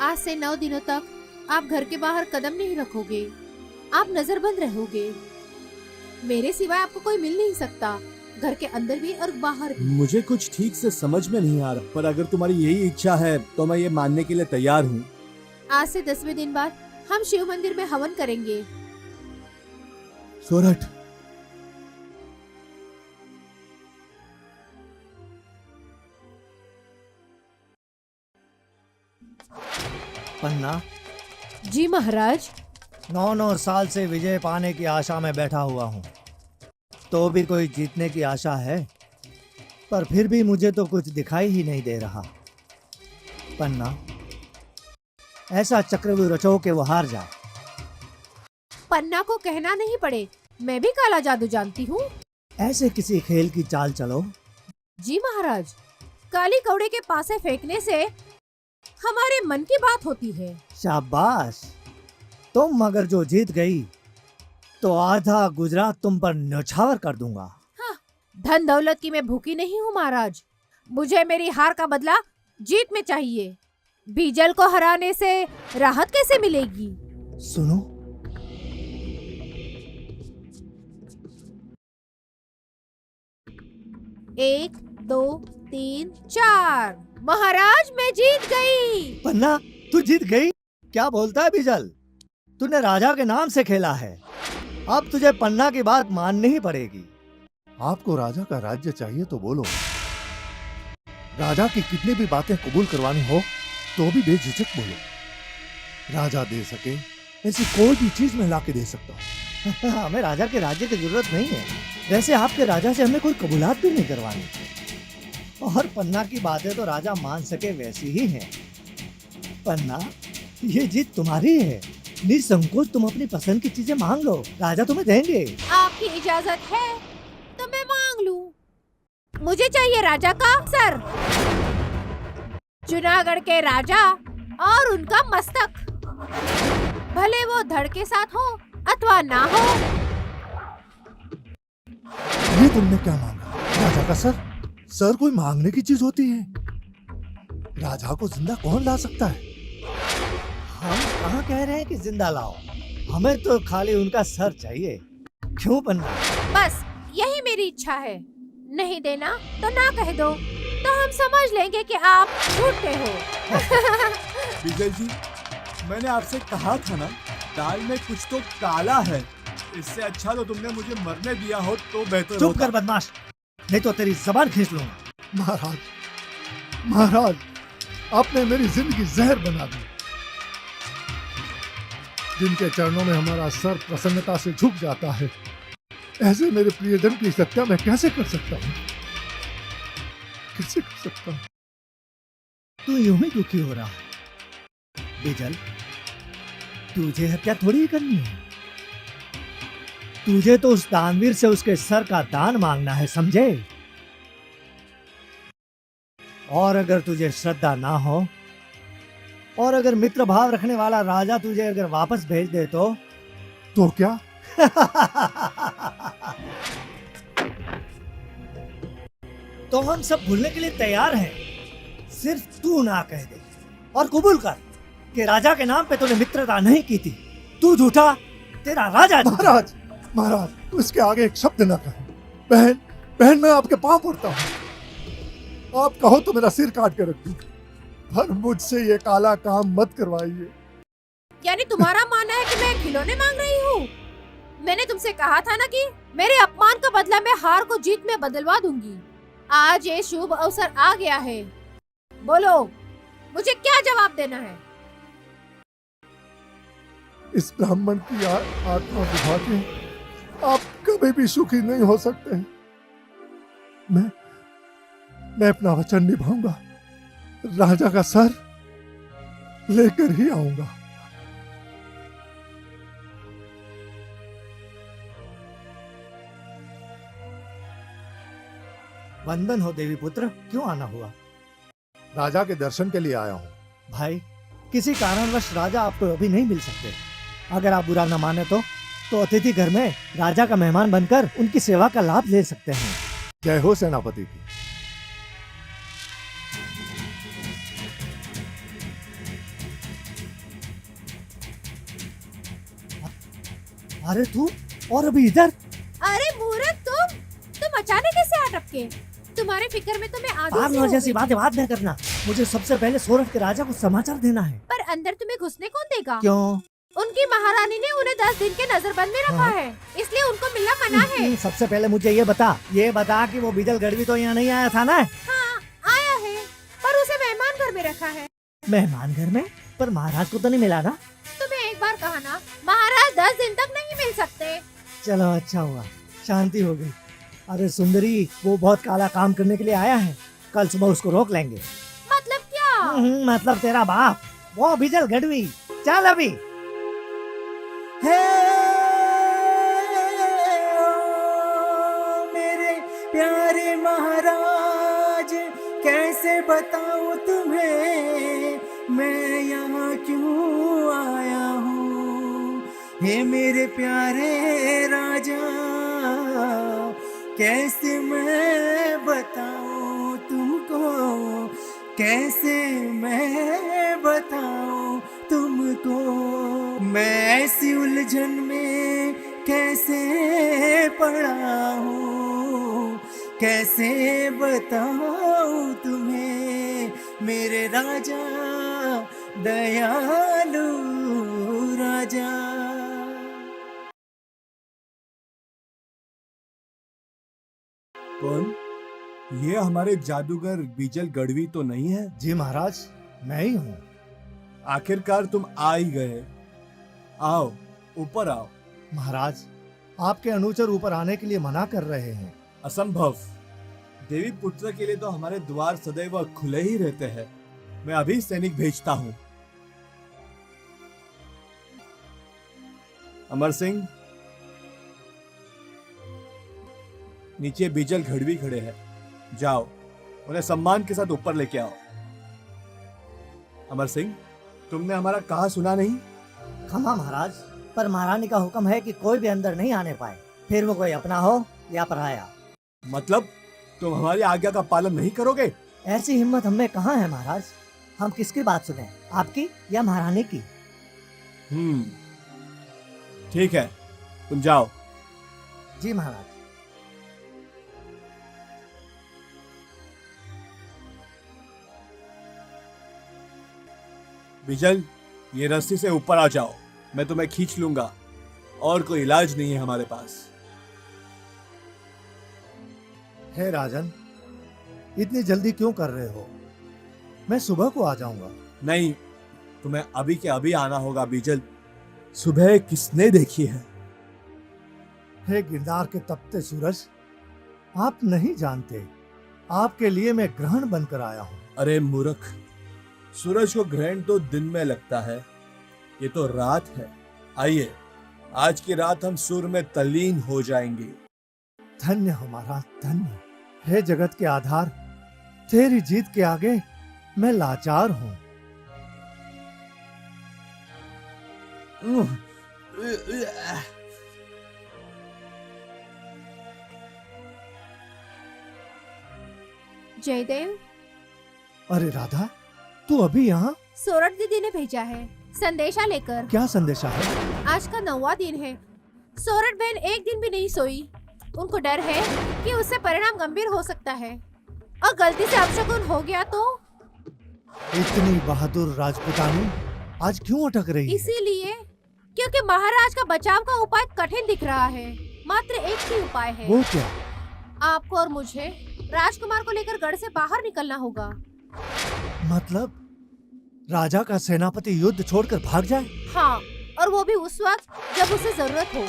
Speaker 5: आज से 9 दिनों तक आप घर के बाहर कदम नहीं रखोगे। आप नजरबंद रहोगे। मेरे सिवाय आपको कोई मिल नहीं सकता, घर के अंदर भी और बाहर भी।
Speaker 3: मुझे कुछ ठीक से समझ में नहीं आ रहा, पर अगर तुम्हारी यही इच्छा है तो मैं ये मानने के लिए तैयार हूँ।
Speaker 5: आज से 10वें दिन बाद हम शिव मंदिर में हवन करेंगे।
Speaker 3: सोरठ,
Speaker 4: पन्ना,
Speaker 5: जी महाराज।
Speaker 4: 9 साल से विजय पाने की आशा में बैठा हुआ हूँ, तो भी कोई जीतने की आशा है, पर फिर भी मुझे तो कुछ दिखाई ही नहीं दे रहा। पन्ना, ऐसा चक्रव्यूह रचो कि वो हार जाए।
Speaker 5: पन्ना को कहना नहीं पड़े, मैं भी काला जादू जानती हूँ।
Speaker 4: ऐसे किसी खेल की चाल चलो।
Speaker 5: जी महाराज, काली कौड़े के पासे फेंकने से हमारे मन की बात होती है।
Speaker 4: शाबाश, तुम अगर जो जीत गई तो आधा गुजरात तुम पर न्यौछावर कर दूंगा।
Speaker 5: धन दौलत की मैं भूखी नहीं हूँ महाराज। मुझे मेरी हार का बदला जीत में चाहिए। बीजल को हराने से राहत कैसे मिलेगी?
Speaker 4: सुनो,
Speaker 5: एक, 2, 3, 4। महाराज, मैं जीत गई।
Speaker 4: पन्ना, तू जीत गई? क्या बोलता है बीजल? तूने राजा के नाम से खेला है, अब तुझे पन्ना की बात माननी ही पड़ेगी।
Speaker 8: आपको राजा का राज्य चाहिए तो बोलो। राजा की कितनी भी बातें कबूल करवानी हो तो भी बेझिझक बोलो। राजा दे सके ऐसी कोई भी चीज मैं ला के दे सकता हूँ।
Speaker 4: हमें राजा के राज्य की जरूरत नहीं है। वैसे आपके राजा से हमें कोई कबूलात भी नहीं करवानी, और पन्ना की बातें तो राजा मान सके वैसी ही हैं। पन्ना, ये जीत तुम्हारी है। निसंकोच तुम अपनी पसंद की चीजें मांग लो, राजा तुम्हें देंगे।
Speaker 5: आपकी इजाजत है तो मैं मांग लूं। मुझे चाहिए राजा का सर, जूनागढ़ के राजा और उनका मस्तक, भले वो धड़ के साथ हो अथवा ना हो।
Speaker 8: ये तुमने क्या मांगा? राजा का सर? सर कोई मांगने की चीज होती है? राजा को जिंदा कौन ला सकता है?
Speaker 4: हम कहाँ कह रहे हैं कि जिंदा लाओ, हमें तो खाली उनका सर चाहिए। क्यों पन्ना?
Speaker 5: बस यही मेरी इच्छा है। नहीं देना तो ना कह दो, तो हम समझ लेंगे कि आप झूठे हो।
Speaker 3: विजय जी, मैंने आपसे कहा था ना, दाल में कुछ तो काला है। इससे अच्छा तो तुमने मुझे मरने दिया हो तो बेहतर
Speaker 4: चुप
Speaker 3: होता।
Speaker 4: कर बदमाश, नहीं तो तेरी जबान खींच लूंगा।
Speaker 8: महाराज, महाराज, आपने मेरी जिंदगी जहर बना दी। जिनके चरणों में हमारा सर प्रसन्नता से झुक जाता है, ऐसे मेरे प्रियजन की हत्या मैं कैसे कर सकता हूँ? कैसे कर सकता हूँ?
Speaker 4: तू यूं ही दुखी हो रहा है। बिजल, तुझे हत्या थोड़ी ही करनी है। तुझे तो उस दानवीर से उसके सर का दान मांगना है, समझे? और अगर तुझे श्रद्धा ना हो, और अगर मित्र भाव रखने वाला राजा तुझे अगर वापस भेज दे
Speaker 8: तो क्या?
Speaker 4: तो हम सब भूलने के लिए तैयार हैं। सिर्फ तू ना कह दे और कबूल कर कि राजा के नाम पे तूने मित्रता नहीं की थी। तू झूठा, तेरा राजा झूठा।
Speaker 8: महाराज, महाराज, तो इसके आगे एक शब्द ना कहें। बहन, बहन, मैं आपके पांव पड़ता हूँ। आप कहो तो मेरा सिर काट के रख दूं, पर मुझसे ये काला काम मत करवाइए।
Speaker 5: यानी तुम्हारा मानना है कि मैं खिलौने मांग रही हूँ? मैंने तुमसे कहा था ना कि मेरे अपमान का बदला मैं हार को जीत में बदलवा दूंगी। आज ये शुभ अवसर आ गया है। बोलो, मुझे क्या जवाब देना है?
Speaker 8: इस ब्राह्मण की आत्मा बुझा के आप कभी भी सुखी नहीं हो सकते हैं। मैं अपना वचन निभाऊंगा। राजा का सर लेकर ही आऊंगा।
Speaker 4: वंदन हो देवी पुत्र, क्यों आना हुआ?
Speaker 8: राजा के दर्शन के लिए आया हूँ।
Speaker 4: भाई, किसी कारणवश राजा आपको अभी नहीं मिल सकते। अगर आप बुरा न माने तो अतिथि घर में राजा का मेहमान बनकर उनकी सेवा का लाभ ले सकते हैं।
Speaker 8: जय हो सेनापति की।
Speaker 4: अरे तू और अभी इधर?
Speaker 5: अरे मूर्ख तुम अचानक कैसे आ टपके? तुम्हारे फिक्र में तो मैं आधी
Speaker 4: पागल
Speaker 5: सी हो
Speaker 4: जैसी
Speaker 5: गई।
Speaker 4: बातें बात न करना। मुझे सबसे पहले सोरठ के राजा को समाचार देना है।
Speaker 5: पर अंदर तुम्हें घुसने कौन देगा?
Speaker 4: क्यों?
Speaker 5: उनकी महारानी ने उन्हें 10 दिन के नजरबंद में रखा है, इसलिए उनको मिलना मना है।
Speaker 4: सबसे पहले मुझे ये बता कि वो बिजल गढ़वी तो यहाँ नहीं आया था ना?
Speaker 5: हाँ आया है, पर उसे मेहमान घर में रखा है।
Speaker 4: मेहमान घर में? पर महाराज को तो नहीं मिला ना?
Speaker 5: तुम्हें एक बार कहा ना, महाराज 10 दिन तक नहीं मिल सकते।
Speaker 4: चलो अच्छा हुआ, शांति हो गई। अरे सुंदरी, वो बहुत काला काम करने के लिए आया है, कल सुबह उसको रोक लेंगे।
Speaker 5: मतलब क्या?
Speaker 4: मतलब तेरा बाप, वो बिजल गढ़वी। चल अभी।
Speaker 2: हे ओ मेरे प्यारे महाराज, कैसे बताऊं तुम्हें मैं यहाँ क्यों आया हूँ। हे मेरे प्यारे राजा, कैसे मैं बताऊं तुमको, कैसे मैं बताऊं तुमको। मैं ऐसी उलझन में कैसे पड़ा हूँ, कैसे बताऊं तुम्हें मेरे राजा, दयालु राजा।
Speaker 3: कौन? ये हमारे जादूगर बीजल गढ़वी तो नहीं है?
Speaker 4: जी महाराज, मैं ही हूँ।
Speaker 3: आखिरकार तुम आ ही गए। आओ, ऊपर आओ।
Speaker 4: महाराज, आपके अनुचर ऊपर आने के लिए मना कर रहे हैं।
Speaker 3: असंभव। देवी पुत्र के लिए तो हमारे द्वार सदैव खुले ही रहते हैं। मैं अभी सैनिक भेजता हूँ। अमर सिंह, नीचे बीजल गढ़वी खड़े हैं, जाओ उन्हें सम्मान के साथ ऊपर लेके आओ। अमर सिंह, तुमने हमारा कहा सुना नहीं?
Speaker 9: क्षमा महाराज, पर महारानी का हुक्म है कि कोई भी अंदर नहीं आने पाए, फिर वो कोई अपना हो या पराया।
Speaker 3: मतलब तुम हमारी आज्ञा का पालन नहीं करोगे?
Speaker 9: ऐसी हिम्मत हमें कहाँ है महाराज। हम किसकी बात सुने, आपकी या महारानी की?
Speaker 3: ठीक है, तुम जाओ।
Speaker 9: जी महाराज।
Speaker 3: बिजल, ये रस्सी से ऊपर आ जाओ, मैं तुम्हें खींच लूंगा। और कोई इलाज नहीं है हमारे पास।
Speaker 4: हे राजन, इतनी जल्दी क्यों कर रहे हो? मैं सुबह को आ जाऊंगा।
Speaker 3: नहीं, तुम्हें अभी के अभी आना होगा बीजल। सुबह किसने देखी है?
Speaker 4: हे गिरदार के तपते सूरज, आप नहीं जानते, आपके लिए मैं ग्रहण बनकर आया हूँ।
Speaker 3: अरे मूर्ख, सूरज को ग्रहण तो दिन में लगता है, ये तो रात है। आइए, आज की रात हम सूर्य में तल्लीन हो जाएंगे।
Speaker 4: धन्य हो महाराज, धन्य। हे जगत के आधार, तेरी जीत के आगे मैं लाचार हूँ।
Speaker 5: जयदेव,
Speaker 4: अरे राधा, तू अभी यहाँ?
Speaker 5: सोरठ दीदी ने भेजा है संदेशा लेकर।
Speaker 4: क्या संदेशा है?
Speaker 5: आज का 9वां दिन है। सोरठ बहन एक दिन भी नहीं सोई। उनको डर है कि उससे परिणाम गंभीर हो सकता है, और गलती से अपशकुन हो गया तो।
Speaker 4: इतनी बहादुर राजपुतानी आज क्यों अटक रही है?
Speaker 5: इसीलिए क्योंकि महाराज का बचाव का उपाय कठिन दिख रहा है। मात्र एक ही उपाय है।
Speaker 4: वो क्या?
Speaker 5: आपको और मुझे राजकुमार को लेकर गढ़ से बाहर निकलना होगा।
Speaker 4: मतलब राजा का सेनापति युद्ध छोड़कर भाग जाए?
Speaker 5: हाँ, और वो भी उस वक्त जब उसे जरूरत हो।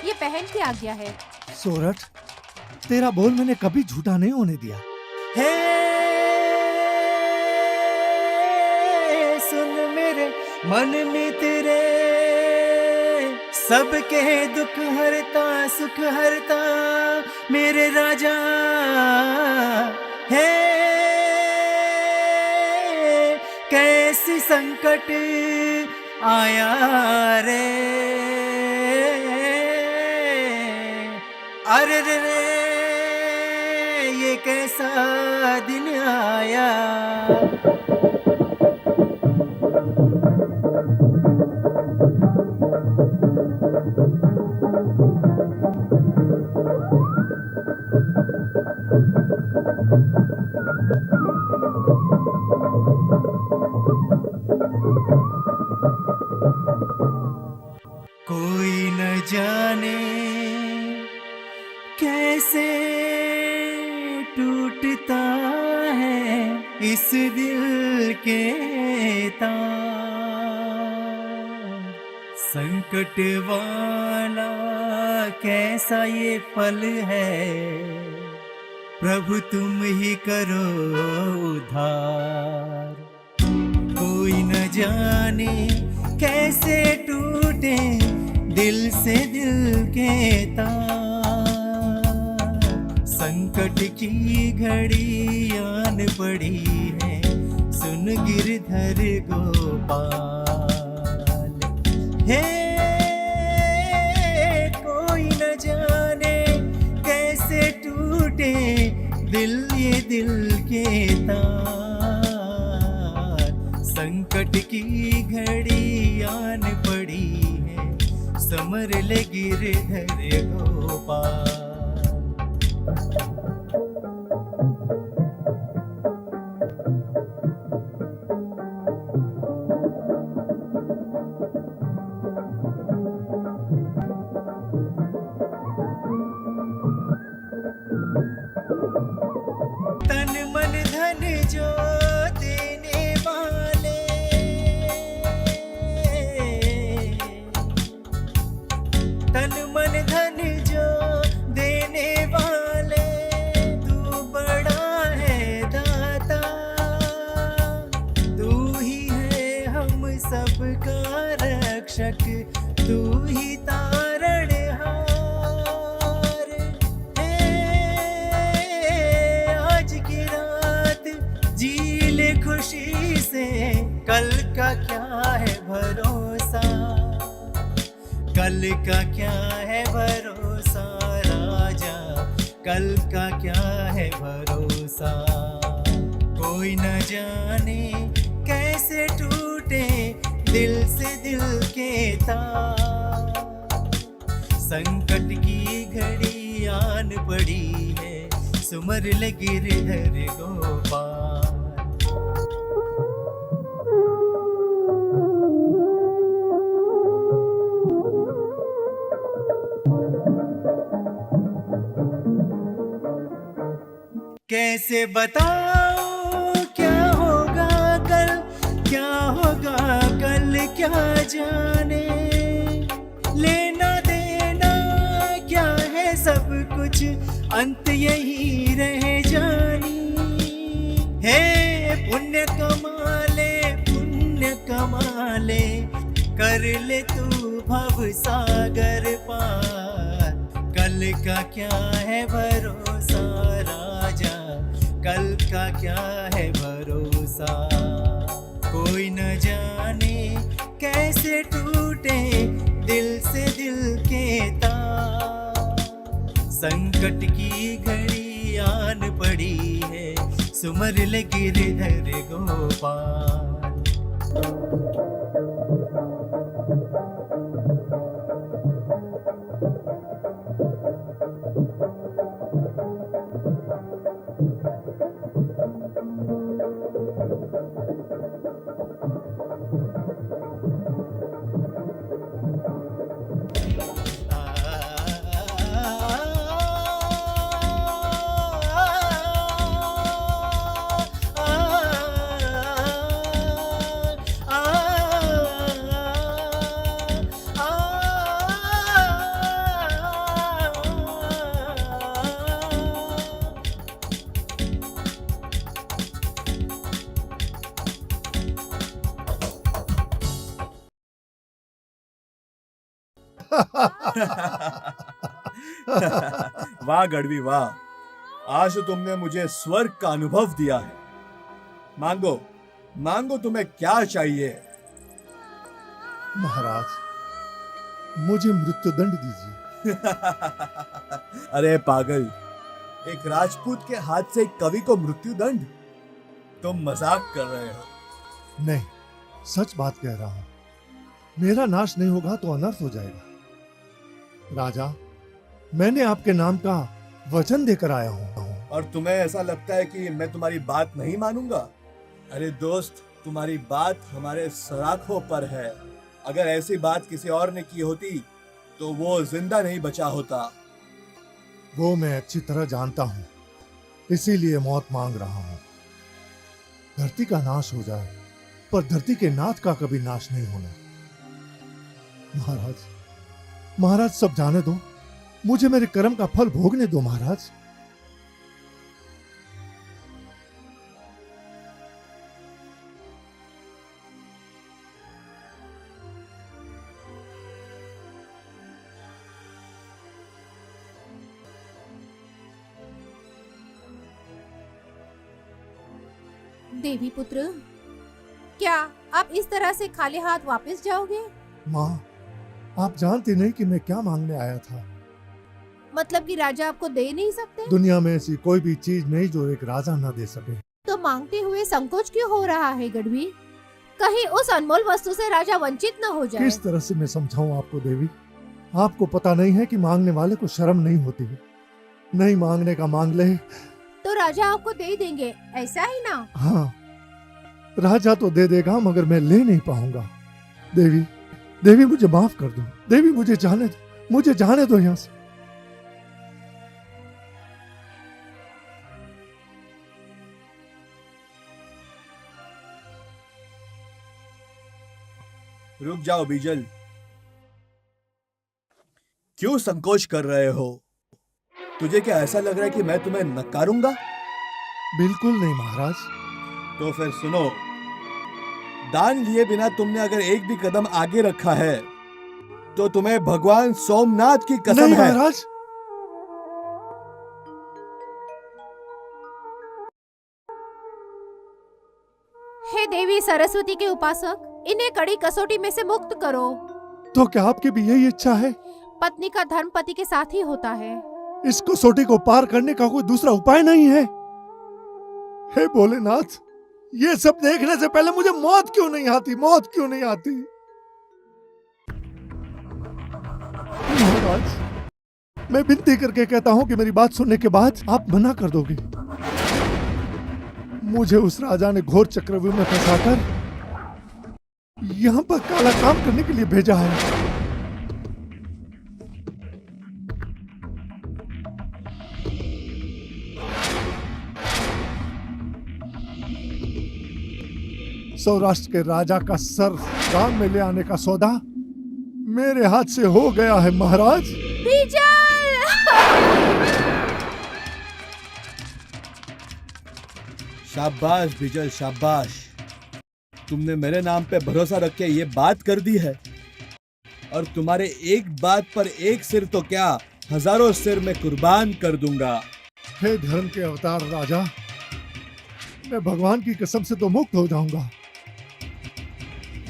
Speaker 5: ये बहन की आज्ञा है।
Speaker 4: सोरठ, तेरा बोल मैंने कभी झूठा नहीं होने दिया।
Speaker 2: हे सुन मेरे मन में तेरे, सबके दुख हरता सुख हरता मेरे राजा। हे कैसी संकट आया रे, अरे रे ये कैसा दिन आया। कोई न जाने कैसे टूटता है इस दिल के तार। संकट वाला कैसा ये पल है, प्रभु तुम ही करो उद्धार। कोई न जाने कैसे टूटे दिल से दिल के तार। संकट की घड़ी आन पड़ी है, सुन गिरधर गोपाल। हे कोई न जाने कैसे टूटे ये दिल के तार। संकट की घड़ी आन पड़ी है, समर ले गिरधर गोपाल। तन मन धन जो देने वाले, तन मन धन जो देने वाले, तू बड़ा है दाता। तू ही है हम सबका रक्षक, तू ही तारणहार। आज की रात जी ले खुशी से, कल का क्या है भरोसा, कल का क्या है भरोसा राजा, कल का क्या है भरोसा। कोई न जाने कैसे टूटे दिल से दिल के तार। संकट की घड़ी आन पड़ी है, सुमर ले गिरधर गोपाल। कैसे बताऊं क्या होगा कल, क्या होगा कल क्या जाने। लेना देना क्या है सब कुछ, अंत यही रह जानी है। पुण्य कमाले कर ले तू भव सागर पार। कल का क्या है भरोसा राजा, कल का क्या है भरोसा। कोई न जाने कैसे टूटे दिल से दिल के तार। संकट की घड़ी आन पड़ी है, सुमर ले गिरधर गोपाल।
Speaker 3: वाह गढ़वी वाह, आज तो तुमने मुझे स्वर्ग का अनुभव दिया है। मांगो मांगो, तुम्हें क्या चाहिए।
Speaker 8: महाराज, मुझे मृत्युदंड दीजिए।
Speaker 3: अरे पागल, एक राजपूत के हाथ से एक कवि को मृत्युदंड? तुम मजाक कर रहे हो।
Speaker 8: नहीं, सच बात कह रहा हूं। मेरा नाश नहीं होगा तो अनर्थ हो जाएगा। राजा, मैंने आपके नाम का वचन देकर आया हूँ।
Speaker 3: और तुम्हें ऐसा लगता है कि मैं तुम्हारी बात नहीं मानूंगा? अरे दोस्त, तुम्हारी बात हमारे सराखों पर है। अगर ऐसी बात किसी और ने की होती तो वो जिंदा नहीं बचा होता।
Speaker 8: वो मैं अच्छी तरह जानता हूँ, इसीलिए मौत मांग रहा हूँ। धरती का नाश हो जाए, पर धरती के नाथ का कभी नाश नहीं होना। महाराज, महाराज सब जाने दो, मुझे मेरे कर्म का फल भोगने दो महाराज।
Speaker 5: देवी पुत्र, क्या आप इस तरह से खाली हाथ वापस जाओगे?
Speaker 8: माँ, आप जानती नहीं कि मैं क्या मांगने आया था।
Speaker 5: मतलब कि राजा आपको दे नहीं सकते?
Speaker 8: दुनिया में ऐसी कोई भी चीज नहीं जो एक राजा न दे सके।
Speaker 5: तो मांगते हुए संकोच क्यों हो रहा है गढ़वी? कहीं उस अनमोल वस्तु से राजा वंचित न हो जाए।
Speaker 8: किस तरह से मैं समझाऊं आपको देवी? आपको पता नहीं है कि मांगने वाले को शर्म नहीं होती है। नहीं मांगने का मांग ले।
Speaker 5: तो राजा आपको दे देंगे, ऐसा ही ना?
Speaker 8: हाँ, राजा तो दे देगा, मगर मैं ले नहीं पाऊंगा। देवी, देवी मुझे माफ कर दो। देवी मुझे जाने दो यहाँ से।
Speaker 3: रुक जाओ बीजल, क्यों संकोच कर रहे हो? तुझे क्या ऐसा लग रहा है कि मैं तुम्हें नकारूंगा?
Speaker 8: बिल्कुल नहीं महाराज।
Speaker 3: तो फिर सुनो, दान लिए बिना तुमने अगर एक भी कदम आगे रखा है तो तुम्हें भगवान सोमनाथ की कसम
Speaker 8: नहीं
Speaker 3: है।
Speaker 8: महाराज।
Speaker 5: हे देवी सरस्वती के उपासक, इन्हें कड़ी कसौटी में से मुक्त करो।
Speaker 8: तो क्या आपकी भी यही इच्छा है?
Speaker 5: पत्नी का धर्म पति के साथ ही होता है।
Speaker 8: इस कसौटी को पार करने का कोई दूसरा उपाय नहीं है? हे भोलेनाथ, ये सब देखने से पहले मुझे मौत क्यों नहीं आती? मौत क्यों नहीं आती? महाराज, मैं विनती करके कहता हूं कि मेरी बात सुनने के बाद आप मना कर दोगे। मुझे उस राजा ने घोर चक्रव्यूह में फंसाकर यहां पर काला काम करने के लिए भेजा है। सौराष्ट्र के राजा का सर दान में ले आने का सौदा मेरे हाथ से हो गया है महाराज।
Speaker 5: बीजल!
Speaker 3: शाबाश बीजल, शाबाश। तुमने मेरे नाम पे भरोसा रख के ये बात कर दी है, और तुम्हारे एक बात पर एक सिर तो क्या, हजारों सिर मैं कुर्बान कर दूंगा।
Speaker 8: हे धर्म के अवतार राजा, मैं भगवान की कसम से तो मुक्त हो जाऊंगा।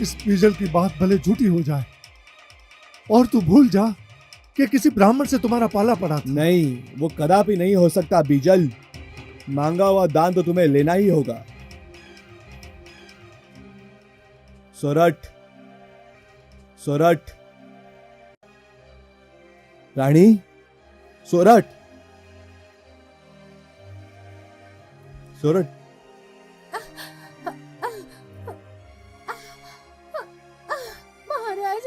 Speaker 8: इस बीजल की बात भले झूठी हो जाए, और तू भूल जा कि किसी ब्राह्मण से तुम्हारा पाला पड़ा था।
Speaker 3: नहीं, वो कदापि नहीं हो सकता बीजल। मांगा हुआ दान तो तुम्हें लेना ही होगा। सोरठ, सोरठ, रानी, सोरठ, सोरठ।
Speaker 5: महाराज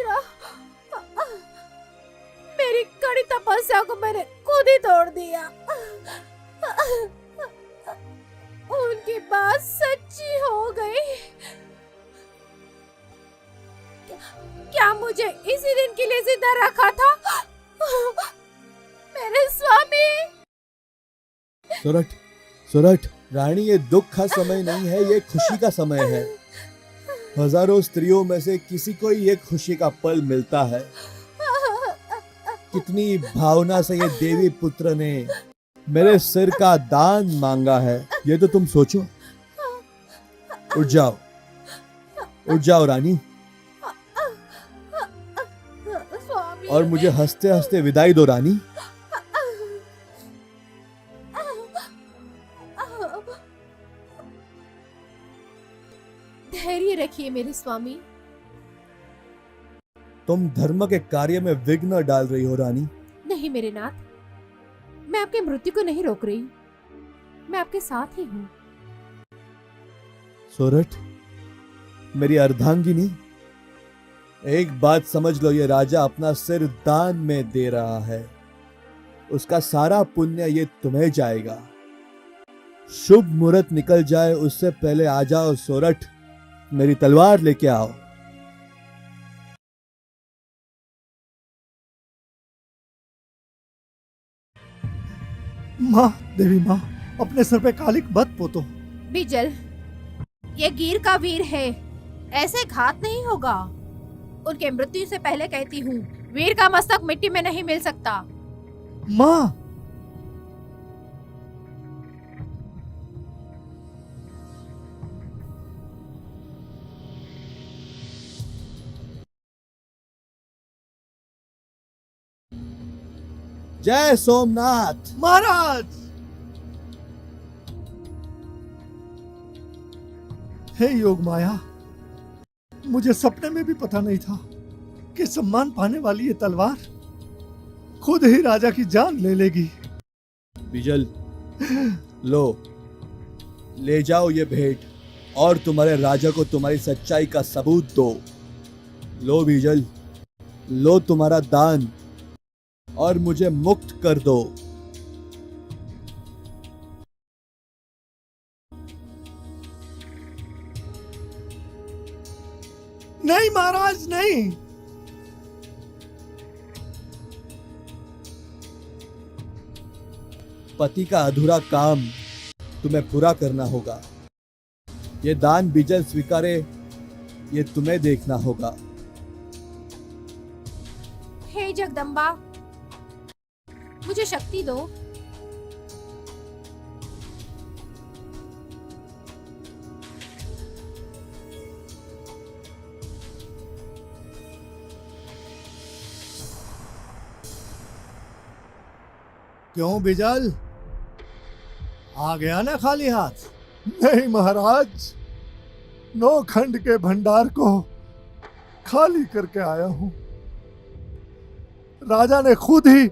Speaker 5: मेरी कड़ी तपस्या को मैंने खुद ही तोड़ दिया। उनकी बात सच्ची हो गई। क्या मुझे इसी दिन के लिए जिंदा रखा था? मेरे स्वामी।
Speaker 3: सोरठ, सोरठ, रानी, ये दुख का समय नहीं है, ये खुशी का समय है। हजारों स्त्रियों में से किसी को ही ये खुशी का पल मिलता है। कितनी भावना से ये देवी पुत्र ने मेरे सिर का दान मांगा है, ये तो तुम सोचो। उठ जाओ, उठ जाओ रानी,
Speaker 5: स्वामी।
Speaker 3: और मुझे हंसते हंसते विदाई दो रानी।
Speaker 5: धैर्य रखिए मेरे स्वामी।
Speaker 3: तुम धर्म के कार्य में विघ्न डाल रही हो रानी।
Speaker 5: नहीं मेरे नाथ, मैं आपके मृत्यु को नहीं रोक रही, मैं आपके साथ ही हूँ।
Speaker 3: सोरठ, मेरी अर्धांगिनी, एक बात समझ लो, ये राजा अपना सिर दान में दे रहा है, उसका सारा पुण्य ये तुम्हें जाएगा। शुभ मुहूर्त निकल जाए उससे पहले आ जाओ सोरठ, मेरी तलवार लेके आओ।
Speaker 4: माँ, देवी माँ, अपने सर पे कालिक मत पोतो।
Speaker 5: बिजल, ये गिर का वीर है, ऐसे घात नहीं होगा। उनके मृत्यु से पहले कहती हूँ, वीर का मस्तक मिट्टी में नहीं मिल सकता।
Speaker 4: माँ,
Speaker 3: जय सोमनाथ।
Speaker 4: महाराज। हे योग माया, मुझे सपने में भी पता नहीं था कि सम्मान पाने वाली ये तलवार खुद ही राजा की जान ले लेगी।
Speaker 3: बिजल, लो, ले जाओ ये भेंट और तुम्हारे राजा को तुम्हारी सच्चाई का सबूत दो। लो बिजल, लो तुम्हारा दान और मुझे मुक्त कर दो।
Speaker 4: नहीं महाराज, नहीं।
Speaker 3: पति का अधूरा काम तुम्हें पूरा करना होगा। ये दान बिजल स्वीकारे, ये तुम्हें देखना होगा।
Speaker 5: हे जगदम्बा, मुझे शक्ति दो।
Speaker 4: क्यों बिजल, आ गया ना खाली हाथ? नहीं महाराज, 9 खंड के भंडार को खाली करके आया हूं। राजा ने खुद ही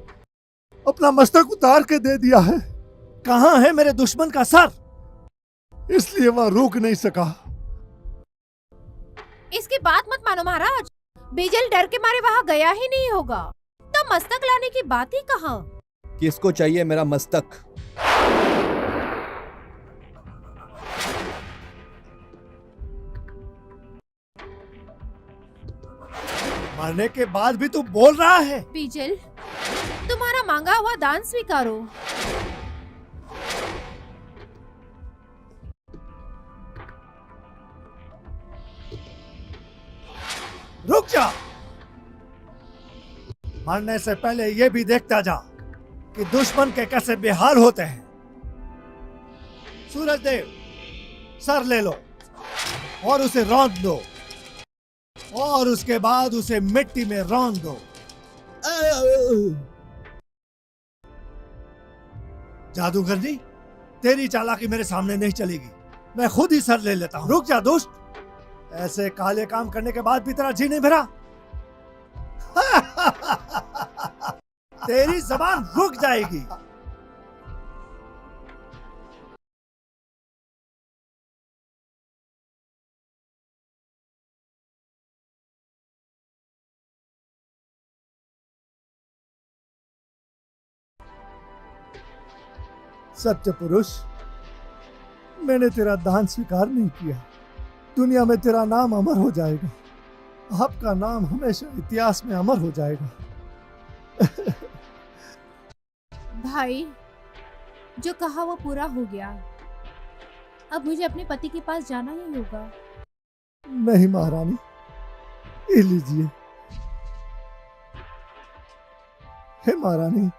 Speaker 4: अपना मस्तक उतार के दे दिया है। कहां है मेरे दुश्मन का सर? इसलिए वह रुक नहीं सका।
Speaker 5: इसकी बात मत मानो महाराज, बिजल डर के मारे वहाँ गया ही नहीं होगा, तो मस्तक लाने की बात ही कहाँ।
Speaker 3: किसको चाहिए मेरा मस्तक?
Speaker 4: मरने के बाद भी तू बोल रहा है?
Speaker 5: बिजल, तुम्हारा मांगा हुआ दान स्वीकारो।
Speaker 4: रुक जा। मरने से पहले ये भी देखता जा कि दुश्मन के कैसे बेहाल होते हैं। सूरज देव, सर ले लो और उसे रौंद दो, और उसके बाद उसे मिट्टी में रौंद दो। जादूगरनी, तेरी चालाकी मेरे सामने नहीं चलेगी। मैं खुद ही सर ले लेता हूं। रुक जा दुष्ट, ऐसे काले काम करने के बाद भी तेरा जी नहीं भरा? तेरी जबान रुक जाएगी। सत्य पुरुष, मैंने तेरा दान स्वीकार नहीं किया। दुनिया में तेरा नाम अमर हो जाएगा। आपका नाम हमेशा इतिहास में अमर हो जाएगा।
Speaker 5: भाई, जो कहा वो पूरा हो गया। अब मुझे अपने पति के पास जाना ही होगा।
Speaker 4: नहीं महारानी, ये लीजिए। हे महारानी,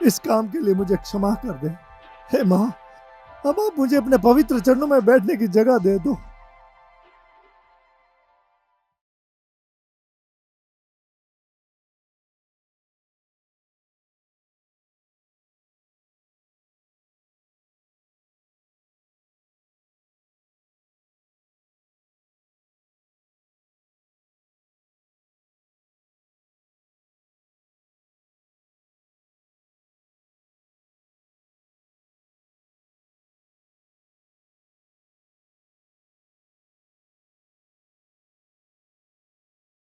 Speaker 4: इस काम के लिए मुझे क्षमा कर दे। हे माँ, अब आप मुझे अपने पवित्र चरणों में बैठने की जगह दे दो।